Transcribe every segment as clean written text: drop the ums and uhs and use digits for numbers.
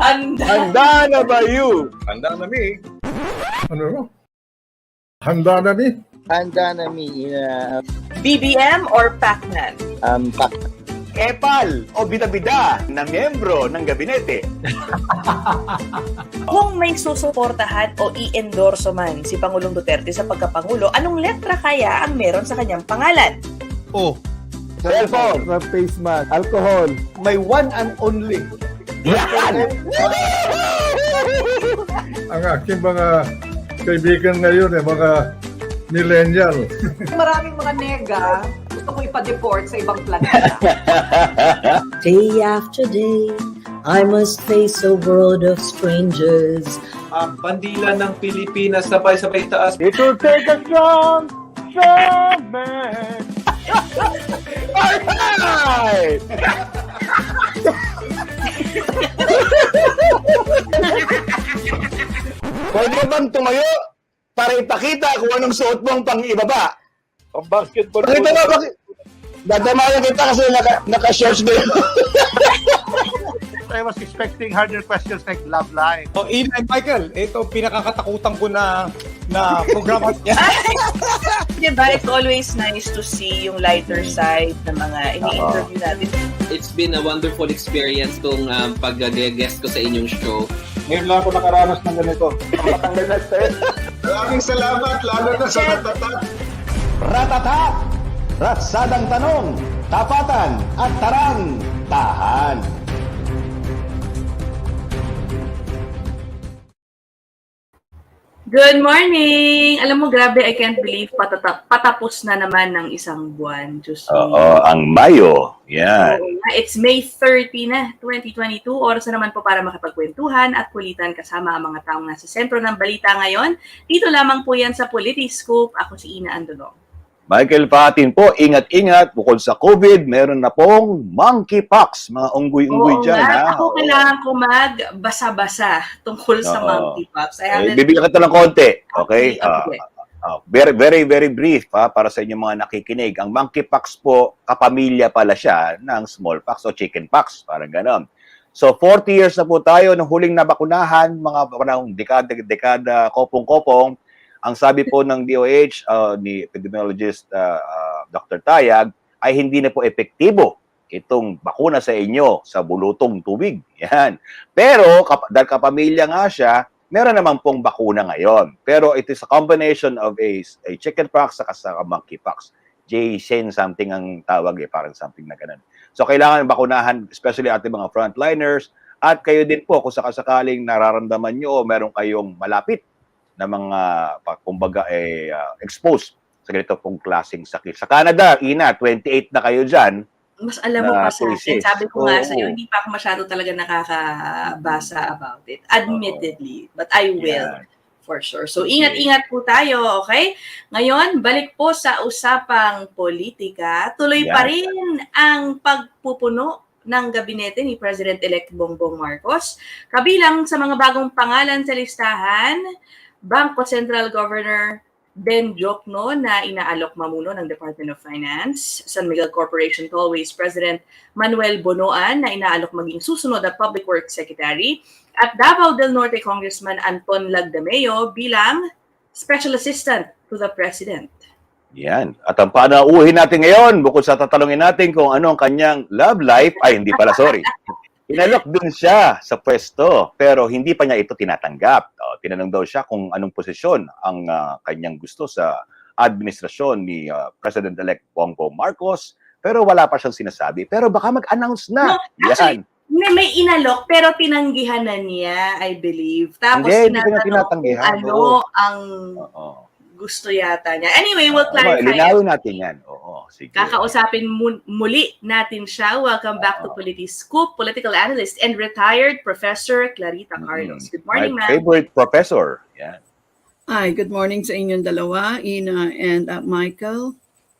Handa na ba you? Handa na mi. Ano? Handa na ni? Handa na mi. BBM or Pacman? Epal o bida-bida na miyembro ng gabinete? Kung may susuportahan o i-endorso man si Pangulong Duterte sa pagkapangulo, anong letra kaya ang meron sa kanyang pangalan? Oh. Cellphone. Face mask. Alcohol. May one and only. Yan! Ang aking mga kaibigan ngayon, mga millennial. Maraming mga nega, gusto ko ipa-deport sa ibang planeta. Day after day, I must face a world of strangers. Ang bandila ng Pilipinas sabay-sabay taas. It will take a strong man. Alright! Pwede bang tumayo para ipakita kung anong suot mong pang-ibaba? Ang basketball. Pakita mo, dadamayan kita kasi naka-shorts na yun. I was expecting harder questions like love life. Oh, Ina and Michael, ito pinakakatakutan ko na programa niya. Diba, it's always nice to see yung lighter side ng mga ini-interview natin. It's been a wonderful experience tong pag-guest ko sa inyong show. Ngayon lang ako nakaranas ng ganito. Matanggal na stress. Maraming salamat, lalo na sa natatat. Ratatat! Ratsadang tanong, tapatan at tarang, tahan. Good morning! Alam mo, grabe, I can't believe patapos na naman ng isang buwan. Diyos Oo, me. ang Mayo. Yan. It's May 30 na, 2022. Oras na naman po para makapagkwentuhan at kulitan kasama ang mga taong nasa sentro ng balita ngayon. Dito lamang po yan sa Politiskoop. Ako si Ina Andolong. Michael Fajatin po, ingat-ingat. Bukod sa COVID, meron na pong monkeypox. Mga unggoy-unggoy dyan. Ha? Ako kailangan ko magbasa-basa tungkol sa monkeypox. Bibigyan kita ng konti. Okay? Very, very, very brief para sa inyong mga nakikinig. Ang monkeypox po, kapamilya pala siya ng smallpox o chickenpox. Parang ganon. So, 40 years na po tayo nung huling nabakunahan, mga parang dekada, kopong-kopong. Ang sabi po ng DOH, ni epidemiologist Dr. Tayag, ay hindi na po epektibo itong bakuna sa inyo sa bulutong tubig. Yan. Pero, dahil kapamilya nga siya, meron naman pong bakuna ngayon. Pero it is a combination of a chickenpox sa monkeypox. J-Sen something ang tawag parang something na ganun. So, kailangan bakunahan, especially ating mga frontliners, at kayo din po, kung sakasakaling nararamdaman nyo o meron kayong malapit na mga, kumbaga, exposed sa ganito pong klaseng sakit. Sa Canada, Ina, 28 na kayo dyan. Mas alam mo pa sa akin. Sabi ko nga sa'yo, hindi pa ako masyado talaga nakakabasa about it. Admittedly. But I will. For sure. So, ingat-ingat po tayo, okay? Ngayon, balik po sa usapang politika. Tuloy pa rin ang pagpupuno ng gabinete ni President-elect Marcos. Kabilang sa mga bagong pangalan sa listahan, Bangko Central Governor Ben Jokno na inaalok mamuno ng Department of Finance, San Miguel Corporation Tollways President Manuel Bonoan na inaalok maging susunod na Public Works Secretary, at Davao del Norte Congressman Anton Lagdameo bilang Special Assistant to the President. Yan. At ang panauhin natin ngayon, bukod sa tatalungin natin kung ano ang kanyang love life, ay hindi pala, sorry. Inalok din siya sa pwesto, pero hindi pa niya ito tinatanggap. Tinanong daw siya kung anong posisyon ang kanyang gusto sa administrasyon ni President-elect Bongbong Marcos, pero wala pa siyang sinasabi. Pero baka mag-announce na. No, actually, may inalok, pero tinanggihan na niya, I believe. Tapos tinatanong kung ano ang gusto yata niya. Anyway, we'll clarify. Linawin natin yan. Oo, sige. Kakausapin muli natin siya. Welcome back to Politiskoop, political analyst and retired Professor Clarita Carlos. Good morning, ma'am. My favorite professor. Yan. Hi, good morning sa inyong dalawa, Ina and Michael.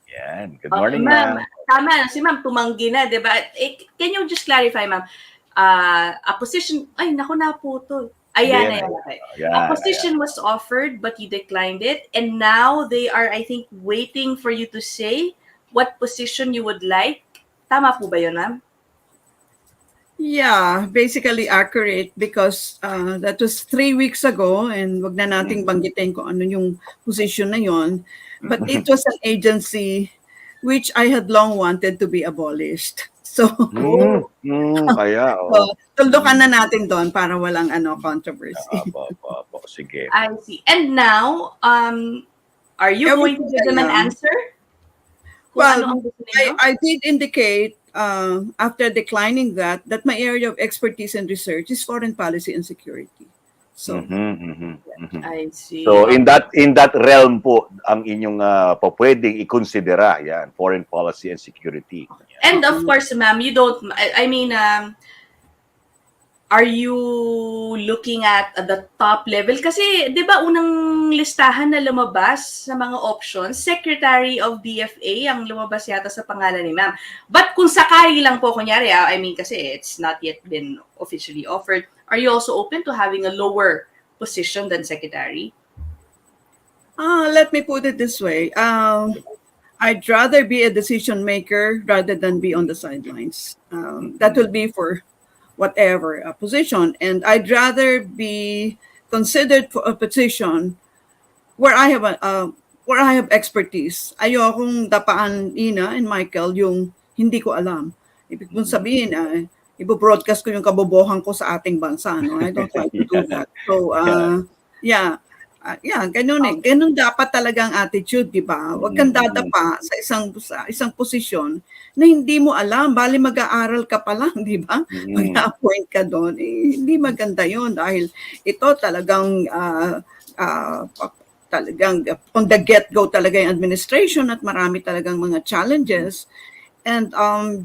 Yan. Good morning, ma'am. Tama, si ma'am tumanggi na, di ba? Can you just clarify, ma'am? A position, ay, naku, naputol. Ayan, a position was offered, but you declined it. And now they are, I think, waiting for you to say what position you would like. Tama po ba yun, ma'am? Yeah, basically accurate because that was 3 weeks ago and wag na nating banggitin kung ano yung position na yon. But it was an agency which I had long wanted to be abolished. So, Kaya, so tuldukan na natin doon para walang controversy. Sige. I see. And now, are you going to give them an answer? Kung Well, ano ang gusto ninyo? I did indicate after declining that my area of expertise and research is foreign policy and security. So, I see. So in that realm po ang inyong pwedeng i-considera yan, foreign policy and security. And of course, ma'am, you don't, I mean, are you looking at the top level? Kasi, di ba, unang listahan na lumabas sa mga options, Secretary of DFA ang lumabas yata sa pangalan ni ma'am. But kung sakali lang po, kunyari, I mean, kasi it's not yet been officially offered, are you also open to having a lower position than Secretary? Let me put it this way. I'd rather be a decision maker rather than be on the sidelines. That will be for whatever position, and I'd rather be considered for a position where I have expertise. Ayokong dapaan, Ina and Michael, yung hindi ko alam. Ibig kong sabihin, ibo-broadcast ko yung kabobohan ko sa ating bansa. No? I don't like to do that. So, ganun eh. Ganun dapat talagang attitude, di ba? Huwag kang dadapa sa isang posisyon na hindi mo alam, bali mag-aaral ka pa lang, di ba? Mag-appoint ka doon. Hindi maganda yon dahil ito talagang on the get-go talaga yung administration at marami talagang mga challenges. And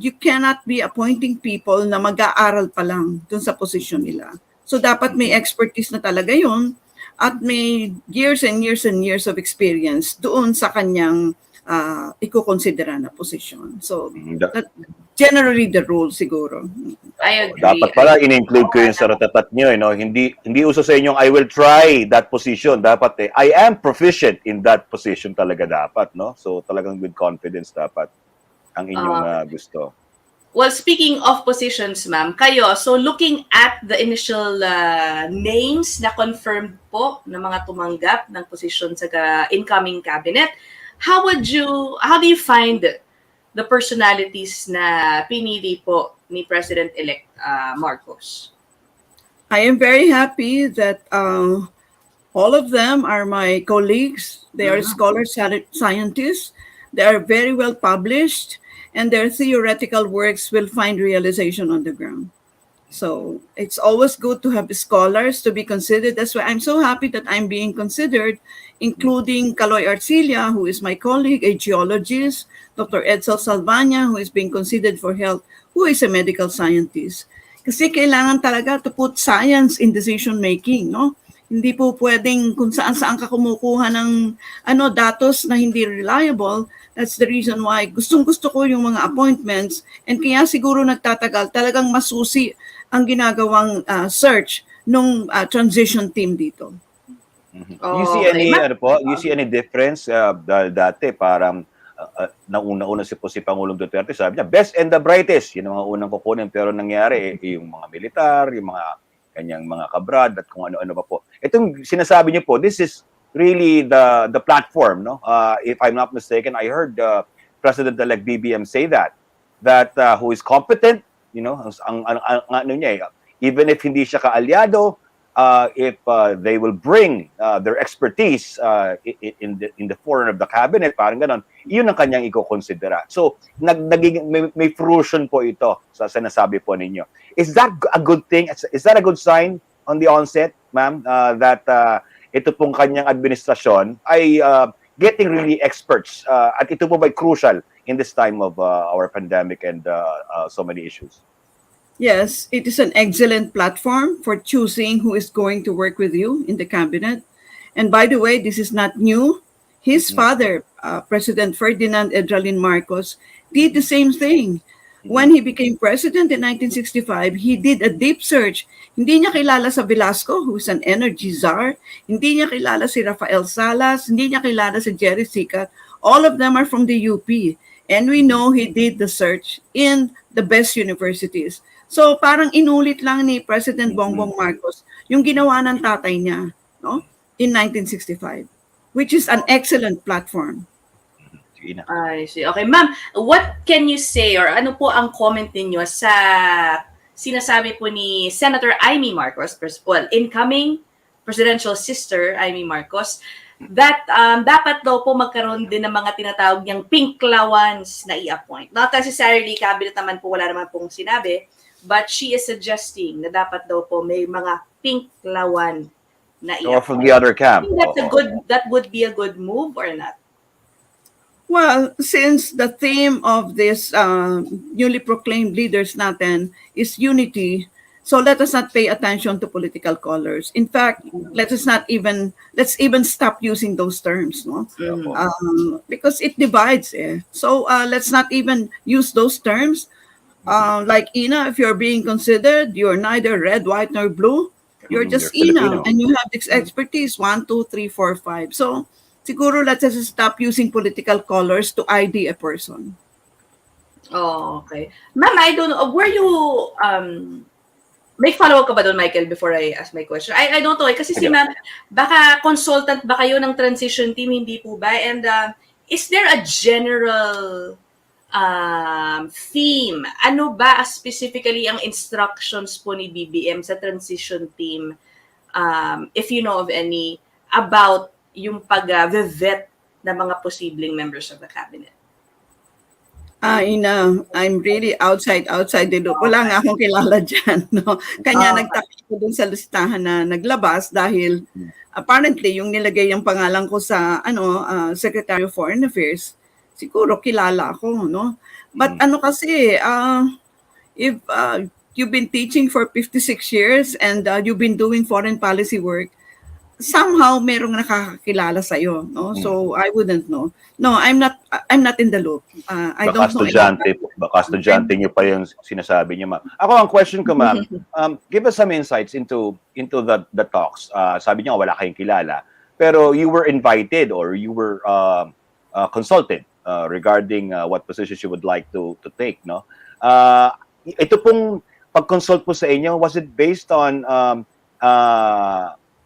you cannot be appointing people na mag-aaral pa lang dun sa posisyon nila. So dapat may expertise na talaga yun at may years and years and years of experience doon sa kanyang ikukonsidera na posisyon. So that, generally the rule siguro. I agree. Dapat pala in-include ko yung sa ratatat nyo. Hindi uso sa inyong I will try that position. Dapat I am proficient in that position talaga dapat. No? So talagang with confidence dapat ang inyong gusto. Well, speaking of positions, ma'am, kayo, so looking at the initial names na confirmed po ng mga tumanggap ng posisyon sa incoming cabinet, how do you find the personalities na pinili po ni President-elect Marcos? I am very happy that all of them are my colleagues. They are scholars, scientists. They are very well published, and their theoretical works will find realization on the ground. So it's always good to have scholars to be considered. That's why I'm so happy that I'm being considered, including Kaloy Arcilla, who is my colleague, a geologist, Dr. Edsel Salvania, who is being considered for health, who is a medical scientist. Kasi kailangan talaga to put science in decision making, no? Hindi po pwedeng kung saan-saan ka kumukuha ng datos na hindi reliable. That's the reason why gustong-gusto ko yung mga appointments, and kaya siguro nagtatagal, talagang masusi ang ginagawang search nung transition team dito. You see any difference dahil dati parang nauna-una si Pangulong Duterte, sabi niya best and the brightest, yun ang mga unang kukunin, pero nangyari yung mga militar, yung mga kanyang mga kabrad at kung ano-ano pa po. Itong sinasabi niyo po, this is really the platform, no? If I'm not mistaken, I heard President-elect BBM say that who is competent, ang even if hindi siya kaalyado, if they will bring their expertise in the forum of the cabinet, parang ganon, yun ang kanyang iko-considera. So, may fruition po ito sa sinasabi po ninyo. Is that a good thing? Is that a good sign on the onset, ma'am, that ito pong kanyang administrasyon ay getting really experts at ito po ba crucial in this time of our pandemic and so many issues? Yes, it is an excellent platform for choosing who is going to work with you in the cabinet. And by the way, this is not new. His father, President Ferdinand Marcos, did the same thing. When he became president in 1965, he did a deep search. Hindi niya kilala sa Velasco, who is an energy czar. Hindi niya kilala si Rafael Salas. Hindi niya kilala si Jerry Sicat. All of them are from the UP. And we know he did the search in the best universities. So parang inulit lang ni President Bongbong Marcos yung ginawa ng tatay niya, no? In 1965, which is an excellent platform. I see. Okay, ma'am, what can you say or ano po ang comment ninyo sa sinasabi po ni Senator Amy Marcos, well, incoming presidential sister Amy Marcos, that dapat daw po magkaroon din ng mga tinatawag niyang pink lawans na i-appoint. Not necessarily cabinet naman po, wala naman pong sinabi, but she is suggesting na dapat daw po may mga pink lawan na i-appoint. Or from the other camp. That would be a good move or not? Well, since the theme of this newly proclaimed leaders natin is unity, so let us not pay attention to political colors. In fact, let's even stop using those terms, no? Because it divides. So let's not even use those terms. Like Ina, if you're being considered, you're neither red, white, nor blue. You're just Ina, and you have this expertise. 1, 2, 3, 4, 5. So siguro let's just stop using political colors to ID a person. Oh, okay. Ma'am, I don't know. Were you may follow-up ka ba doon, Michael, before I ask my question? I don't know. Kasi si ma'am, baka consultant ba kayo ng transition team, hindi po ba? And is there a general theme? Ano ba specifically ang instructions po ni BBM sa transition team, if you know of any, about yung pag-vet na mga posibleng members of the cabinet? Ina, I'm really outside the loop. Wala nga akong kilala dyan. No? Kanya nagtaka ko dun sa listahan na naglabas dahil apparently yung nilagay yung pangalan ko sa Secretary of Foreign Affairs, siguro kilala ako. No? But kasi, if you've been teaching for 56 years and you've been doing foreign policy work, somehow merong nakakakilala sa iyo, no? So I wouldn't know. No, I'm not in the loop. I don't know. Baka estudyante niyo pa yung sinasabi niyo, ma'am. Ako ang question ko, ma'am, give us some insights into the talks. Sabi niyo wala kayong kilala, pero you were invited or you were consulted regarding what positions you would like to take, no? Ito pong pag-consult po sa inyo, was it based on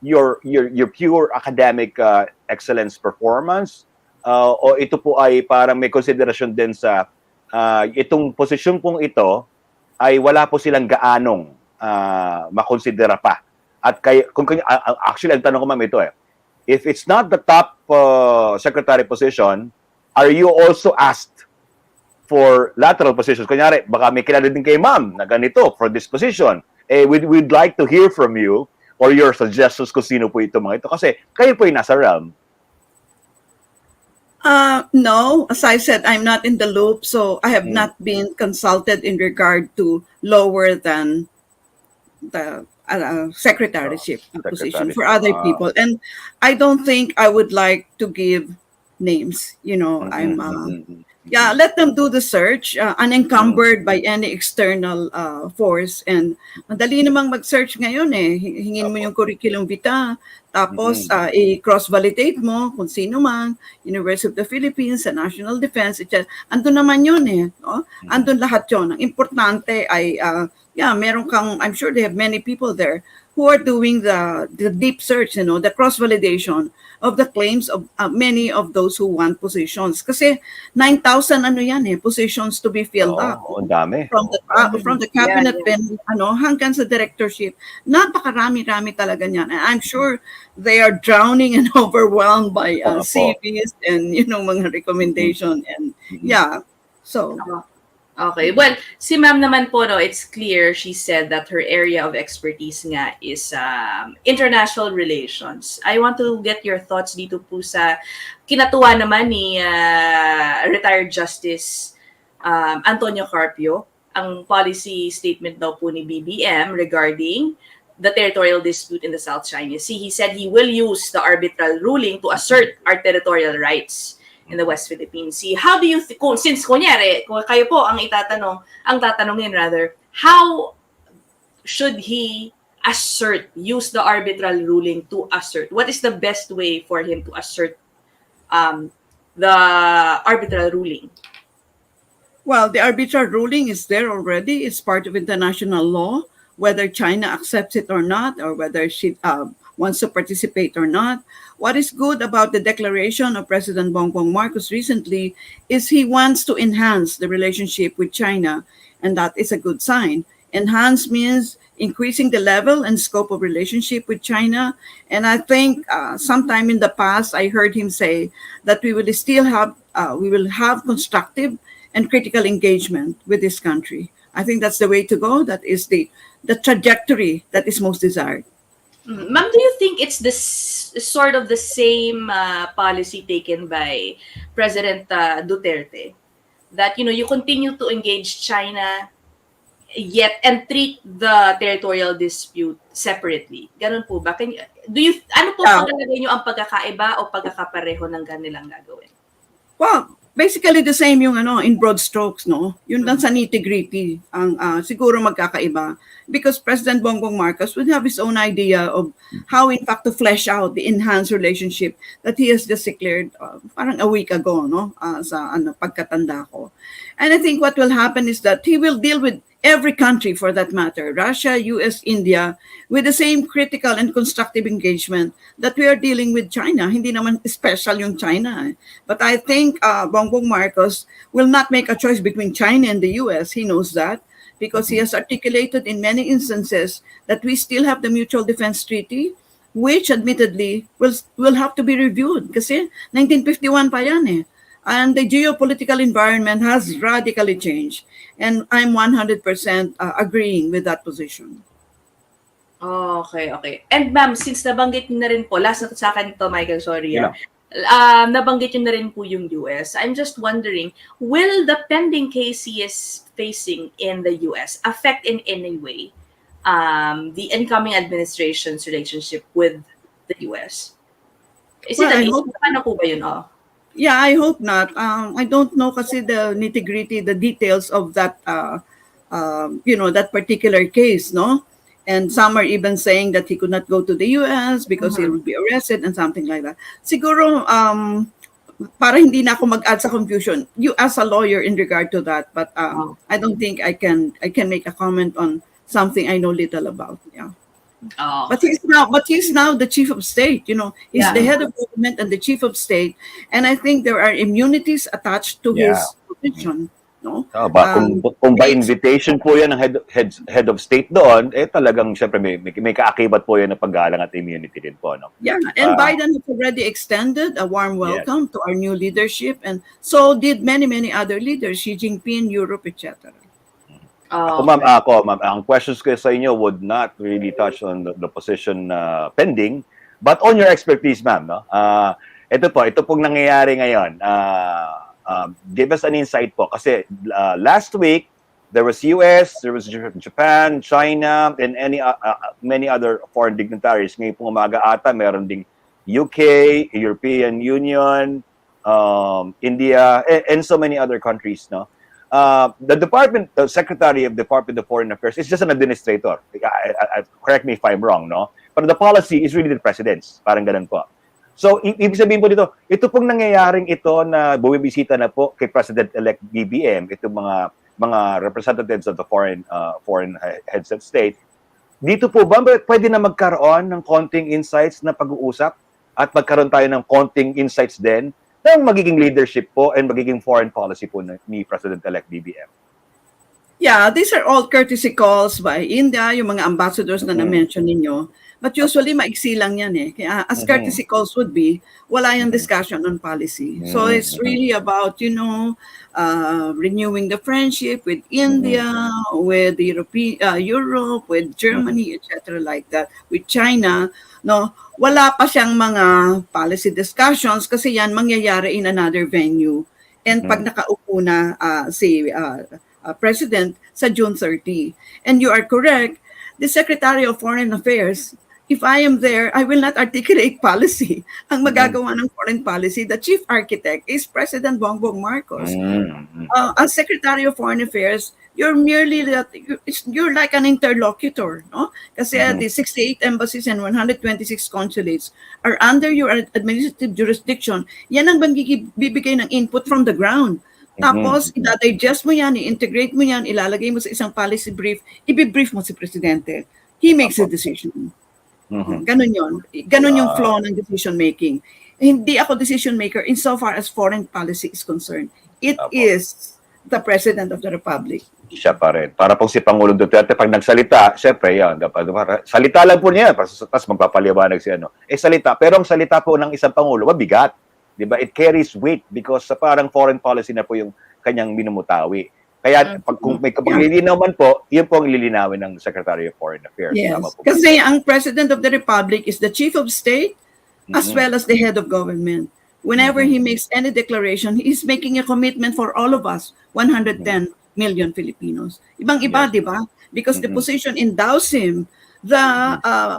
your pure academic excellence performance, o ito po ay parang may konsiderasyon din sa itong posisyon pong ito ay wala po silang gaanong makonsidera pa, at actually ang tanong ko, ma'am, ito if it's not the top secretary position, are you also asked for lateral positions? Kunyari baka may kilala din kay ma'am na ganito for this position, we'd like to hear from you or your suggestions kung sino po ito mga ito, kasi kayo po yung nasa realm. No, as I said, I'm not in the loop, so I have not been consulted in regard to lower than the secretaryship position for other people. And I don't think I would like to give names. Let them do the search, unencumbered by any external force. And madali namang mag-search ngayon hingin mo yung curriculum vitae, tapos i-cross-validate mo kung sino man, University of the Philippines, sa National Defense, etc. Andun naman yun no? Andun lahat yun. Ang importante ay, meron kang, I'm sure they have many people there who are doing the deep search, the cross-validation of the claims of many of those who want positions. Kasi 9,000 positions to be filled up. Ang dami. From the cabinet bench, hanggang sa directorship. Napakarami-rami talaga niyan. And I'm sure they are drowning and overwhelmed by CVs and mga recommendation and so. Okay. Well, si ma'am naman po, it's clear, she said that her area of expertise nga is international relations. I want to get your thoughts dito po sa kinatuwa naman ni retired Justice Antonio Carpio, ang policy statement daw po ni BBM regarding the territorial dispute in the South China Sea. He said he will use the arbitral ruling to assert our territorial rights in the West Philippine Sea. How do you since kunyari, kung kayo po ang tatanungin rather, how should he use the arbitral ruling to assert? What is the best way for him to assert the arbitral ruling? Well, the arbitral ruling is there already. It's part of international law, whether China accepts it or not, or whether she wants to participate or not. What is good about the declaration of President Bongbong Marcos recently is he wants to enhance the relationship with China, and that is a good sign. Enhance means increasing the level and scope of relationship with China. And I think sometime in the past, I heard him say that we will have constructive and critical engagement with this country. I think that's the way to go. That is the trajectory that is most desired. Ma'am, do you think it's this sort of the same policy taken by President Duterte, that you continue to engage China yet and treat the territorial dispute separately? Ganun po ba? Ano po palagay niyo ang pagkakaiba o pagkakapareho ng kanilang gagawin? Well, basically the same yung in broad strokes, no? Yun lang sa nitty-gritty ang siguro magkakaiba, because President Bongbong Marcos would have his own idea of how in fact to flesh out the enhanced relationship that he has just declared parang a week ago, no? Sa pagkatanda ko. And I think what will happen is that he will deal with every country for that matter, Russia, US, India, with the same critical and constructive engagement that we are dealing with China. Hindi naman special yung China. But I think Bongbong Marcos will not make a choice between China and the US. He knows that because he has articulated in many instances that we still have the Mutual Defense Treaty, which admittedly will have to be reviewed kasi 1951 pa yan eh. And the geopolitical environment has radically changed. And I'm 100% agreeing with that position. Okay. And ma'am, since nabanggit niyo na rin po, last na sa akin ito, Michael, sorry. Yeah. Nabanggit niyo na rin po yung US. I'm just wondering, will the pending case he is facing in the US affect in any way the incoming administration's relationship with the US? Is it ano po ba yun? Yeah, I hope not. I don't know kasi the nitty-gritty, the details of that, that particular case, no? And some are even saying that he could not go to the US because he would be arrested and something like that. Siguro, para hindi na ako mag-add sa confusion, you as a lawyer in regard to that, but I don't think I can make a comment on something I know little about. Yeah. But he's now the chief of state. He's the head of government and the chief of state, and I think there are immunities attached to his position. No? Kung by invitation po yan ng head of state doon, talagang syempre may kaakibat po yan na paggalang at immunity din po, no? Yeah, and Biden has already extended a warm welcome to our new leadership, and so did many other leaders, Xi Jinping, Europe, etc. Ma'am, ang questions ko sa inyo would not really touch on the position pending, but on your expertise, ma'am, no? Ito pong nangyayari ngayon. Give us an insight po. Kasi last week, there was US, there was Japan, China, and many other foreign dignitaries. Ngayon pong umaga ata, meron ding UK, European Union, India, and so many other countries, no? The Secretary of Department of Foreign Affairs is just an administrator. Correct me if I'm wrong, no? But the policy is really the president's. Parang ganun po. So, ibig sabihin po dito, ito pong nangyayaring ito na bumibisita na po kay President-elect BBM, itong mga representatives of the foreign heads of state. Dito po ba pwede na magkaroon ng konting insights na pag-uusap at magkaroon tayo ng konting insights din ng magiging leadership po and magiging foreign policy po ni President-elect BBM? Yeah, these are all courtesy calls by India, yung mga ambassadors na na-mention ninyo. But usually, maiksi lang yan eh. Kaya as courtesy calls would be, wala yung discussion on policy. So it's really about, renewing the friendship with India, with Europe, with Germany, etc. like that, with China. No, wala pa siyang mga policy discussions kasi yan mangyayari in another venue. And pag nakaupo na si President sa June 30. And you are correct, the Secretary of Foreign Affairs, if I am there, I will not articulate policy. Ang magagawa ng foreign policy, the chief architect is President Bongbong Marcos. As Secretary of Foreign Affairs, you're you're like an interlocutor, no? Kasi the 68 embassies and 126 consulates are under your administrative jurisdiction. Yan ang bibigay ng input from the ground. Tapos, i-digest mo yan, i-integrate mo yan, ilalagay mo sa isang policy brief, i-brief mo si Presidente. He makes a decision. Ganon yun. Ganon yung flow ng decision making. Hindi ako decision maker insofar as foreign policy is concerned. It is the President of the Republic. Siya pa rin. Para pong si Pangulong Duterte, pag nagsalita, syempre yan, salita lang po niya, tapos magpapaliwanag si ano. Salita. Pero ang salita po ng isang Pangulo, mabigat. Diba? It carries weight because parang foreign policy na po yung kanyang minumutawi. Kaya kung may kapaglilinaw man po, yun po ang lilinawin ng Secretary of Foreign Affairs. Yes. Tama po. Kasi ang President of the Republic is the Chief of State as well as the head of government. Whenever he makes any declaration, he's making a commitment for all of us, 110 million Filipinos. Ibang-iba, di ba? Because the position endows him the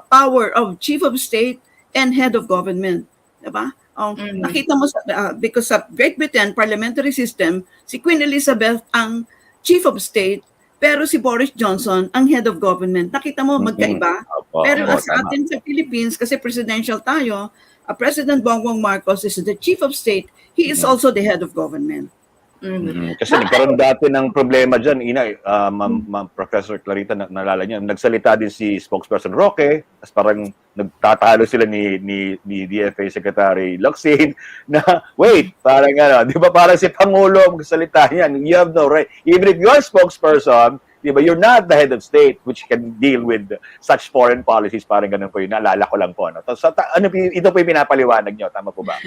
power of Chief of State and head of government. Di ba? Nakita mo, because sa Great Britain parliamentary system, si Queen Elizabeth ang Chief of State, pero si Boris Johnson ang head of government. Nakita mo, magkaiba. Pero sa atin sa Philippines, kasi presidential tayo, President Bongbong Marcos is the Chief of State. He is also the head of government. Kasi nagkaroon dati ng problema dyan, Ina, Professor Clarita, naalala niyo, nagsalita din si spokesperson Roque, tapos parang nagtatalo sila ni DFA Secretary Locsin na, wait, parang ano, di ba parang si Pangulo ang salita niyan, you have no right, even if you're a spokesperson, di ba, you're not the head of state which can deal with such foreign policies, parang ganun po yun, naalala ko lang po. No? So, ito po yung pinapaliwanag niyo, tama po ba?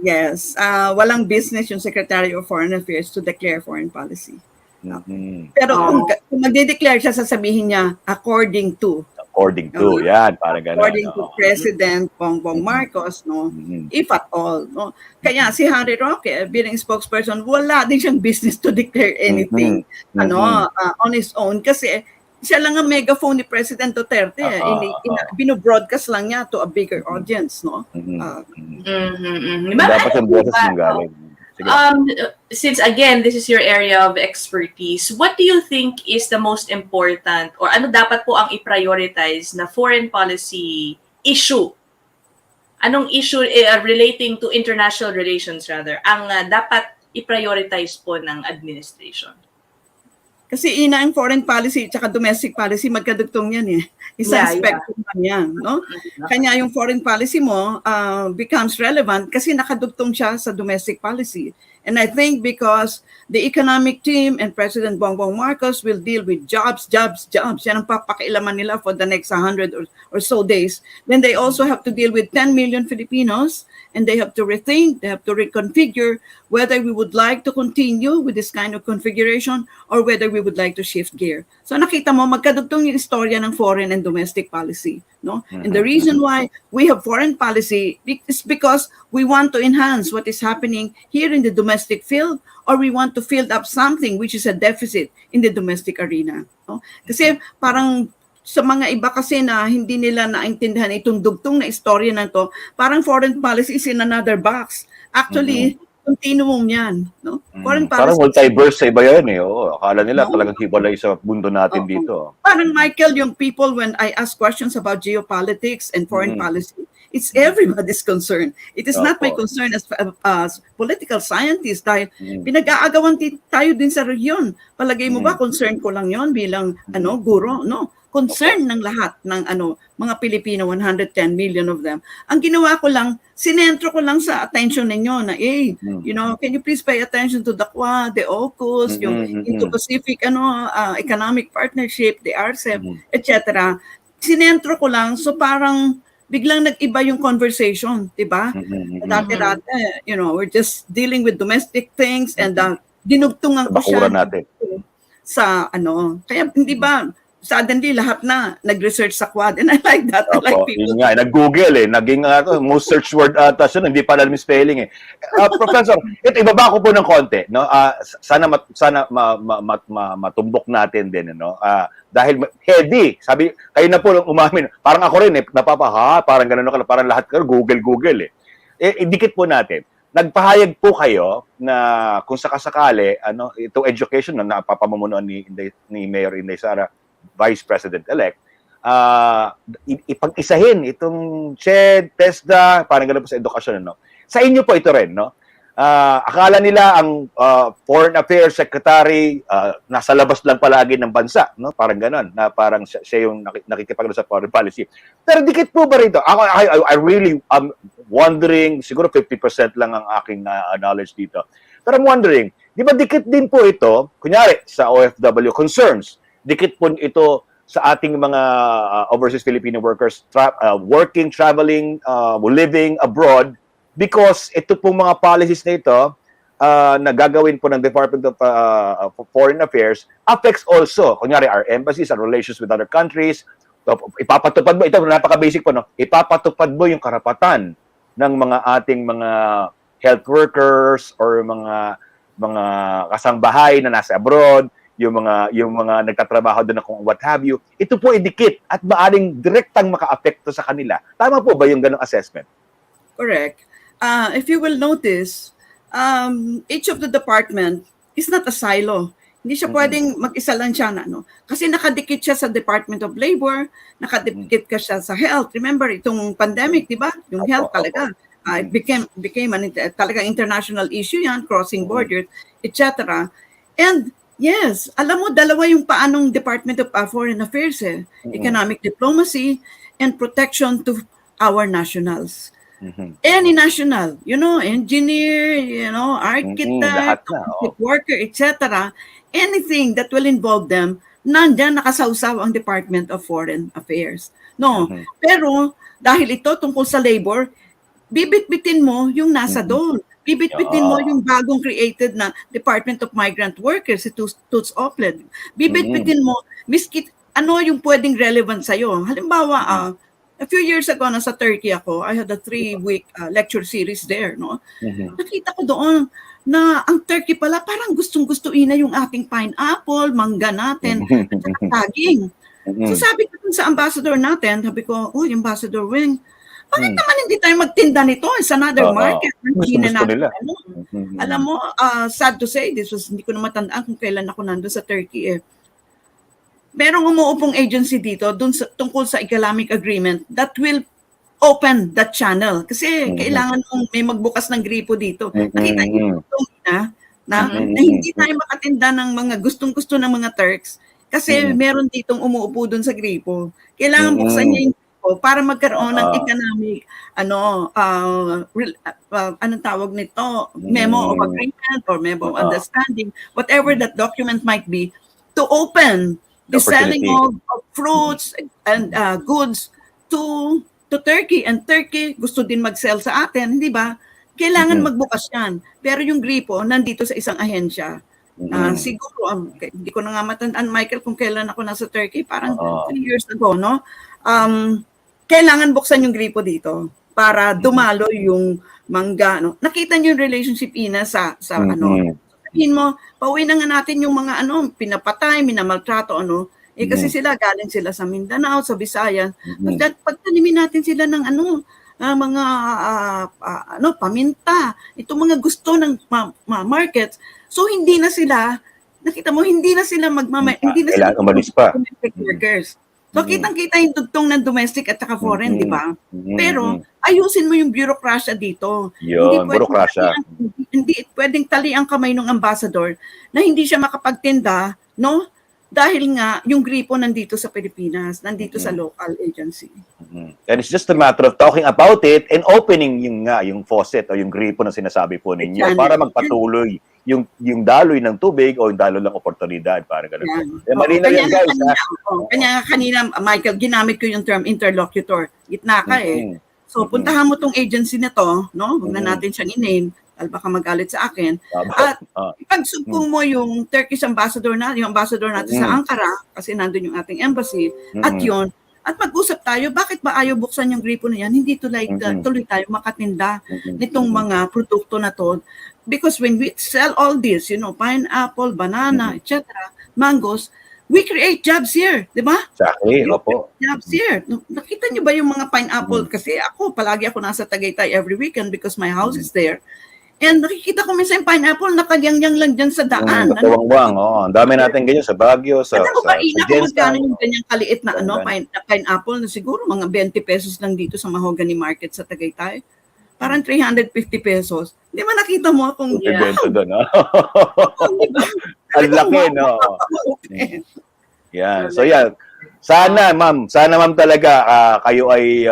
Yes, walang business yung Secretary of Foreign Affairs to declare foreign policy. Pero kung magde-declare siya, sasabihin niya, according to, yan, parang gano'n. According to President Bongbong Marcos, no, if at all. No? Kaya si Harry Roque, bilang spokesperson, wala din siyang business to declare anything on his own kasi siya lang ang megaphone ni President Duterte. Binobroadcast lang niya to a bigger audience, no? Dapat yung boses ng galing. Since again, this is your area of expertise, what do you think is the most important or ano dapat po ang i-prioritize na foreign policy issue? Anong issue relating to international relations rather ang dapat i-prioritize po ng administration? Kasi ang foreign policy at domestic policy, magkadugtong yan eh. Isang spectrum yan, no? Kanya yung foreign policy mo becomes relevant kasi nakadugtong siya sa domestic policy. And I think because the economic team and President Bongbong Marcos will deal with jobs. Yan ang papakialaman nila for the next 100 or so days. Then they also have to deal with 10 million Filipinos and they have to rethink, they have to reconfigure whether we would like to continue with this kind of configuration or whether we would like to shift gear. So nakita mo, magkadugtong yung istorya ng foreign and domestic policy. No? And the reason why we have foreign policy is because we want to enhance what is happening here in the domestic field or we want to fill up something which is a deficit in the domestic arena. No? Kasi parang sa mga iba kasi na hindi nila naintindihan itong dugtong na istorya na to, parang foreign policy is in another box. Actually, continuum yan. No? Foreign policy. Parang multiverse sa iba yan eh. Oo, akala nila talagang hiwalay sa mundo natin dito. Parang Michael, yung people when I ask questions about geopolitics and foreign policy, it's everybody's concern. It is not my concern as political scientist dahil pinag-aagawan tayo din sa region. Palagay mo ba concern ko lang yon bilang guro? No. Concern ng lahat ng mga Pilipino, 110 million of them. Ang ginawa ko lang, sinentro ko lang sa attention ninyo na, can you please pay attention to the Quad, the AUKUS, yung Indo-Pacific Economic Partnership, the RCEP, etc. Sinentro ko lang, so parang biglang nag-iba yung conversation, di ba? Dati-dati, we're just dealing with domestic things and dinugtungan ko siya sa kaya hindi ba, suddenly lahat na nag-research sa Quad and I like that. I like people. Yun nga, nag-Google naging most search word ata siya, hindi pa alam yung spelling Professor, ito ibaba ko po ng konti, no? Sana matumbok natin din, dahil heavy. Sabi, kayo na po umamin. Parang ako rin parang gano'n parang lahat Google Idikit po natin. Nagpahayag po kayo na kung sakasakali, itong education na napapamamunuan ni Mayor Inday Sara, Vice President-elect, ipag-isahin itong CHED, TESDA, parang gano'n po sa edukasyon. Sa inyo po ito rin, no? Akala nila ang Foreign Affairs Secretary nasa labas lang palagi ng bansa, no? Parang ganon, na parang siya yung nakikipagano sa foreign policy. Pero dikit po ba rito? I really am wondering, siguro 50% lang ang aking knowledge dito. Pero I'm wondering, di ba dikit din po ito, kunyari sa OFW concerns, dikit po ito sa ating mga overseas Filipino workers working, traveling, living abroad, because ito pong mga policies na ito na gagawin po ng Department of Foreign Affairs affects also, kunyari, our embassies, our relations with other countries. Ipapatupad mo, ito napaka-basic po, no? Ipapatupad mo yung karapatan ng mga ating mga health workers or mga kasambahay na nasa abroad, yung mga nagtatrabaho doon na kung what have you. Ito po idikit at maaring direktang maka-apekto sa kanila. Tama po ba yung ganong assessment? Correct. If you will notice, each of the department is not a silo. Hindi siya pwedeng mag-isa lang siya na, no? Kasi nakadikit siya sa Department of Labor, nakadikit ka siya sa health. Remember, itong pandemic, di ba? Yung health talaga. It became talagang international issue yan, crossing borders, etc. And yes, alam mo, dalawa yung paanong Department of Foreign Affairs, economic diplomacy and protection to our nationals. Any national, engineer, architect, worker, etc. Anything that will involve them, nandyan nakasawsaw ang Department of Foreign Affairs. No, pero dahil ito tungkol sa labor, bibit-bitin mo yung nasa doon. Bibit-bitin mo yung bagong created na Department of Migrant Workers, si Toots Oplet. Bibit-bitin mo, miski ano yung pwedeng relevant sa'yo. Halimbawa, a few years ago, nasa Turkey ako. I had a 3-week lecture series there, no? Nakita ko doon na ang Turkey pala parang gustong-gustuin na yung ating pineapple, mangga natin, at saka saging. So sabi ko sa ambassador natin, sabi ko, Ambassador Wing, bakit naman hindi tayo magtinda nito? It's another market. Alam mo, sad to say, hindi ko na matandaan kung kailan ako nandun sa Turkey. Merong umuupong agency dito tungkol sa economic agreement that will open that channel. Kasi kailangan mong may magbukas ng gripo dito. Nakita niyo na hindi tayo makatinda ng mga gustong-gusto ng mga Turks kasi meron ditong umuupo doon sa gripo. Kailangan buksan niya yung gripo para magkaroon ng economic anong tawag nito? Memo of agreement or memo of understanding, whatever that document might be, to open the selling of fruits and goods to Turkey. And Turkey gusto din mag-sell sa atin, hindi ba? Kailangan magbukas yan. Pero yung gripo, nandito sa isang ahensya. Siguro, hindi ko na nga matandaan, Michael, kung kailan ako nasa Turkey, parang 3 years ago, no? Kailangan buksan yung gripo dito para dumalo yung mangga, no? Nakita niyo yung relationship, Ina, sa sabihin mo, pauwi na nga natin yung mga pinapatay, minamaltrato, kasi sila galing sila sa Mindanao, sa Visayas. Pagtanimin natin sila ng mga paminta, itong mga gusto ng markets. So hindi na sila, nakita mo, hindi na sila hindi na sila umalis pa. Workers. So kitang-kita yung tugtong ng domestic at saka foreign, di ba? Pero ayusin mo yung bureaucracia dito. Yun, bureaucracia. Hindi pwedeng tali ang kamay ng ambassador na hindi siya makapagtinda, no? Dahil nga yung gripo nandito sa Pilipinas, nandito sa local agency. And it's just a matter of talking about it and opening yung faucet o yung gripo na sinasabi po ninyo para magpatuloy yung daloy ng tubig o yung daloy ng oportunidad. Parang ganun. Malinaw yan, guys. Kanya kanina, Michael, ginamit ko yung term interlocutor. Gitna ka So, puntahan mo tong agency na to, no? Huwag na natin siyang i-name. Baka magalit sa akin. At ipagsubkong mo yung Turkish ambassador yung ambassador natin sa Ankara, kasi nandun yung ating embassy, at yun, at mag-usap tayo, bakit ba ayaw buksan yung gripo na yan? Hindi tuloy tayo makatinda nitong mga produkto na to. Because when we sell all this, pineapple, banana, etc., mangoes, we create jobs here, di ba? Exactly, opo. Jobs here. Nakita niyo ba yung mga pineapple? Kasi palagi ako nasa Tagaytay every weekend because my house is there. And nakikita ko minsan yung pineapple, nakagyang-yang lang dyan sa daan. Katuwang-wang, ang dami natin ganyan sa Baguio, sa Ina, kung magkano yung ganyang kaliit na pineapple na siguro mga 20 pesos lang dito sa Mahogany Market sa Tagaytay. parang 350 pesos. Di ba nakita mo akong, Evento doon, no? diba? Ang laki, no? Yan. So, yan. Sana, ma'am talaga kayo ay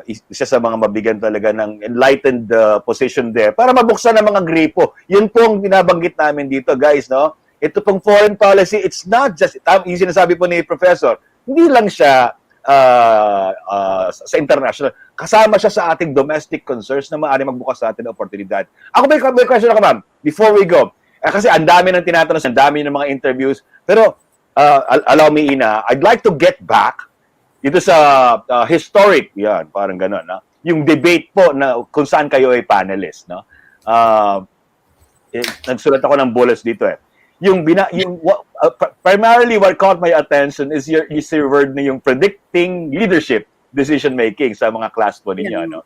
isa sa mga mabigyan talaga ng enlightened position there para mabuksan ang mga gripo. Yun pong binabanggit namin dito, guys, no? Ito pong foreign policy, it's not just, yung sinasabi po ni Professor, hindi lang siya sa international. Kasama siya sa ating domestic concerns na maaari magbukas sa ating oportunidad. Ako may question ako, ma'am, before we go. Kasi ang dami ng tinatanong, ang dami ng mga interviews, pero allow me, Ina, I'd like to get back dito sa historic, yan, parang gano'n, no? Yung debate po na kung saan kayo ay panelist, no? Nagsulat ako ng bullets dito, eh. Primarily what caught my attention is your word na yung predicting leadership decision making sa mga class po ninyo, no?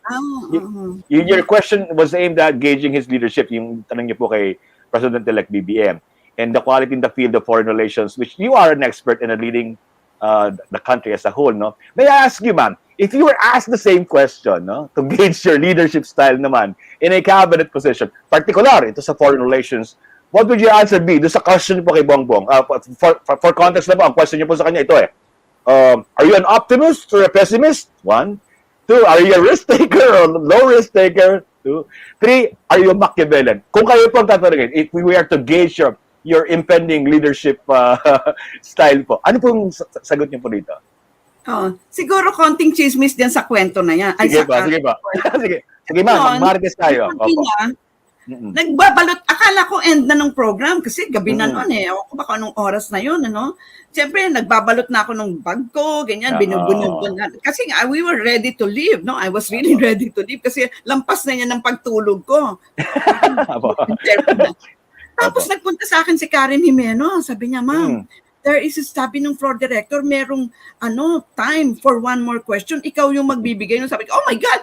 Your question was aimed at gauging his leadership, yung tanong niyo po kay President-elect BBM, and the quality in the field of foreign relations, which you are an expert in leading the country as a whole, no? May I ask you, ma'am, if you were asked the same question, no, to gauge your leadership style naman in a cabinet position, particular ito sa foreign relations, what would your answer be? Doon sa question po kay Bongbong. For context na po, ang question niyo po sa kanya ito eh. Are you an optimist or a pessimist? 1. 2, are you a risk taker or low risk taker? 2. 3, are you a Machiavellian? Kung kayo po ang tatanungin, if we were to gauge your impending leadership style po, ano pong sagot niyo po dito? Siguro konting chismis din sa kwento na yan. Sige ba? Sige ma'am, mag-martes tayo. Nagbabalot, akala ko end na ng program kasi gabi na noon eh. Ako baka anong oras na yun, ano? Siyempre, nagbabalot na ako ng bag ko, ganyan, binubunog na. Kasi we were ready to leave, no? I was really ready to leave kasi lampas na niya ng pagtulog ko. Tapos nagpunta sa akin si Karen Jimeno, sabi niya, ma'am, there is, sabi ng floor director, merong time for one more question. Ikaw yung magbibigay. Sabi ko, oh my God!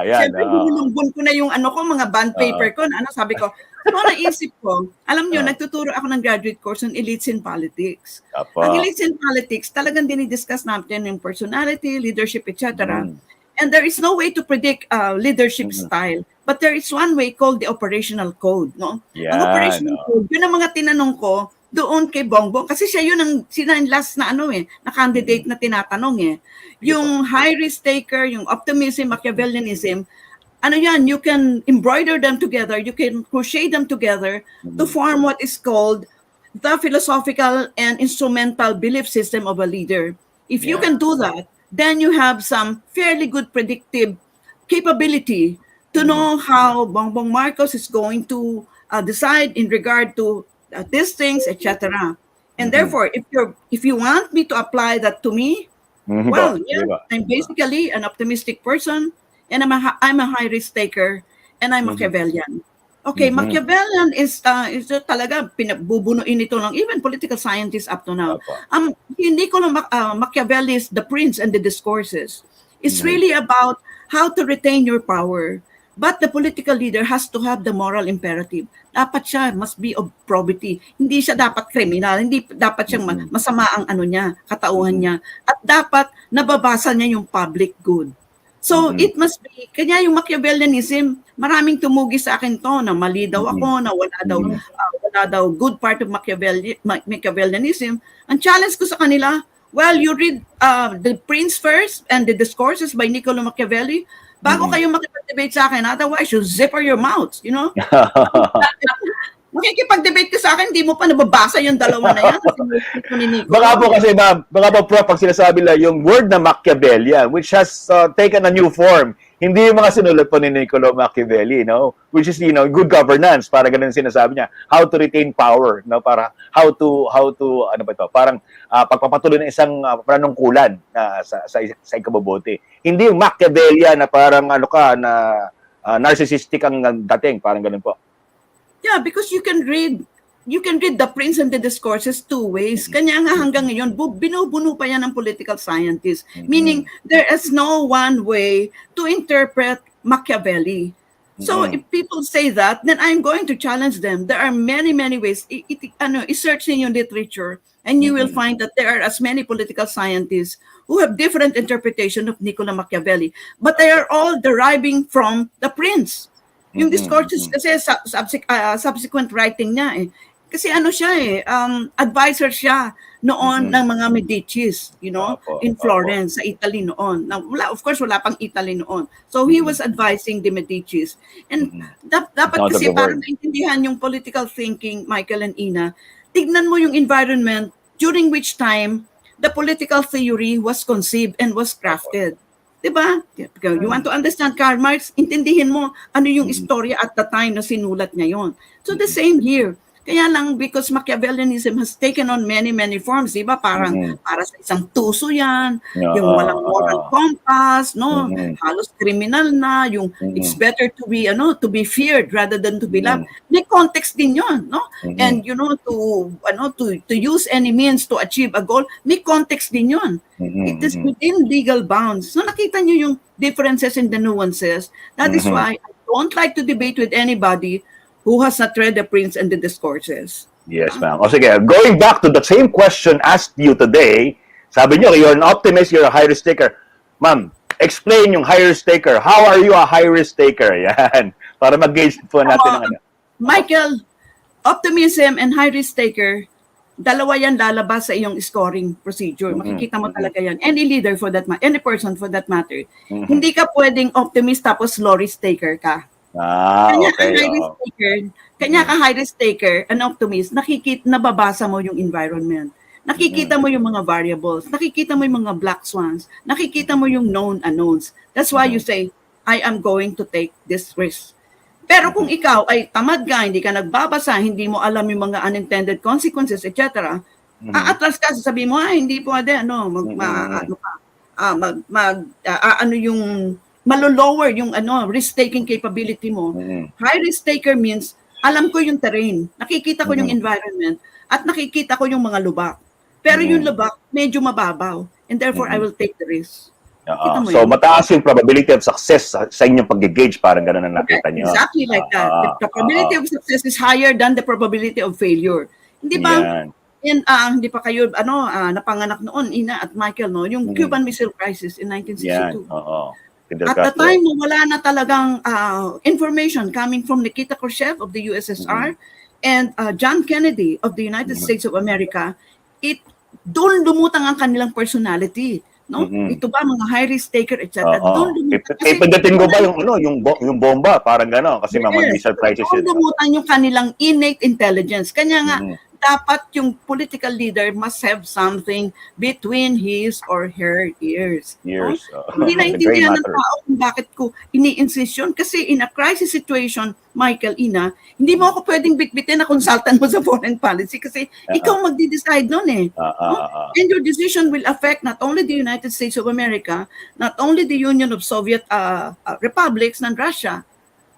Siyempre, binulungbon ko na yung mga bond paper ko. Sabi ko, naisip ko, alam nyo, nagtuturo ako ng graduate course on elites in politics. Ang elites in politics, talagang dinidiscuss natin yung personality, leadership, etc. And there is no way to predict leadership style. But there is one way called the operational code. No? Ang operational code, yun ang mga tinanong ko doon kay Bongbong. Kasi siya yun ang last na na candidate na tinatanong eh. Yung high risk taker, yung optimism, Machiavellianism, yan, you can embroider them together, you can crochet them together to form what is called the philosophical and instrumental belief system of a leader. If you can do that, then you have some fairly good predictive capability to know how Bongbong Marcos is going to decide in regard to these things, etc. And therefore, if you want me to apply that to me, well, I'm basically an optimistic person, and I'm a high risk taker, and I'm Machiavellian. Okay, Machiavellian is talaga bubunuin ito ng even political scientists up to now. Hindi ko lang Machiavelli is the prince and the discourses. It's really about how to retain your power. But the political leader has to have the moral imperative. Dapat siya must be of probity. Hindi siya dapat criminal, hindi dapat siyang masama ang katauhan niya. At dapat nababasa niya yung public good. So it must be, kanya yung Machiavellianism, maraming tumugi sa akin to na mali daw ako, na wala daw good part of Machiavellianism. Ang challenge ko sa kanila, well, you read The Prince first and the Discourses by Niccolo Machiavelli bago kayo makipag-debate sa akin. Otherwise, you zipper your mouths, you know? Makikipag-debate ka sa akin, hindi mo pa nababasa yung dalawa na yan. Baka po kasi, ma'am, baka po, Prof, pag sinasabi lang, yung word na Machiavellian, which has taken a new form, hindi yung mga sinulat po ni Niccolo Machiavelli, no? Which is, good governance, para ganun sinasabi niya. How to retain power, no? Para how to, ano ba ito? Parang pagpapatuloy ng isang panunungkulan sa ikabubuti. Hindi yung Machiavellian na parang narcissistic ang dating, parang ganun po. Yeah, because you can read The Prince and the Discourses two ways. Kanya nga hanggang ngayon, binubuno pa yan ng political scientists. Meaning, there is no one way to interpret Machiavelli. So if people say that, then I'm going to challenge them. There are many, many ways. I-search in your literature, and you will find that there are as many political scientists who have different interpretation of Niccolo Machiavelli, but they are all deriving from the prince. Yung discourses kasi subsequent writing niya eh. Kasi siya advisor siya noon ng mga Medicis, in Florence, sa Italy noon. Now, of course, wala pang Italy noon. So he was advising the Medicis. And dapat kasi para maintindihan yung political thinking, Michael and Ina, tignan mo yung environment during which time the political theory was conceived and was crafted. Diba? You want to understand Karl Marx, intindihin mo ano yung istorya at the time na sinulat niya yon. So the same here. Kaya lang, because Machiavellianism has taken on many, many forms, diba? Parang para sa isang tuso yan, yung walang moral compass, no? Halos criminal na, yung it's better to be feared rather than to be loved. May context din yon, no? And to use any means to achieve a goal, may context din yon. It is within legal bounds. So nakita niyo yung differences and the nuances. That is why I don't like to debate with anybody who has not read the prince and the discourses. Yes, ma'am. O sige, going back to the same question asked you today, sabi niyo, you're an optimist, you're a high risk taker. Ma'am, explain yung high risk taker. How are you a high risk taker? Yan. Para mag-gauge po natin ang ano. Michael, optimism and high risk taker, dalawa yan lalabas sa iyong scoring procedure. Makikita mo talaga yan. Any leader for that matter, any person for that matter. Hindi ka pwedeng optimist tapos low risk taker ka. Kanya ka high risk taker, an optimist, nababasa mo yung environment. Nakikita mo yung mga variables, nakikita mo yung mga black swans, nakikita mo yung known unknowns. That's why you say, I am going to take this risk. Pero kung ikaw ay tamad ka, hindi ka nagbabasa, hindi mo alam yung mga unintended consequences, etc., aatras ka, sabihin mo, hindi pwede, malo-lower yung risk-taking capability mo. High risk-taker means, alam ko yung terrain, nakikita ko yung environment, at nakikita ko yung mga lubak. Pero yung lubak, medyo mababaw. And therefore, I will take the risk. So, mataas yung probability of success sa inyong pag-gauge, parang gano'n ang nakita niyo. Exactly like that. The probability of success is higher than the probability of failure. Hindi ba? Hindi pa kayo napanganak noon, Ina at Michael, no? Yung Cuban Missile Crisis in 1962. At the time, wala na talagang information coming from Nikita Khrushchev of the USSR and John Kennedy of the United States of America. Doon lumutang ang kanilang personality. No? Ito ba mga high risk taker, etc. Ipagdating ko ba yung bomba? Parang gano'n. Kasi mga missile crisis. Doon lumutang yung kanilang innate intelligence. Kanya nga, dapat yung political leader must have something between his or her ears. Hindi naintindihan ng tao kung bakit ko ini-insist yun. Kasi in a crisis situation, Michael, Ina, hindi mo ako pwedeng bitbitin na consultant mo sa foreign policy kasi ikaw magdi-decide nun eh. And your decision will affect not only the United States of America, not only the Union of Soviet Republics ng Russia,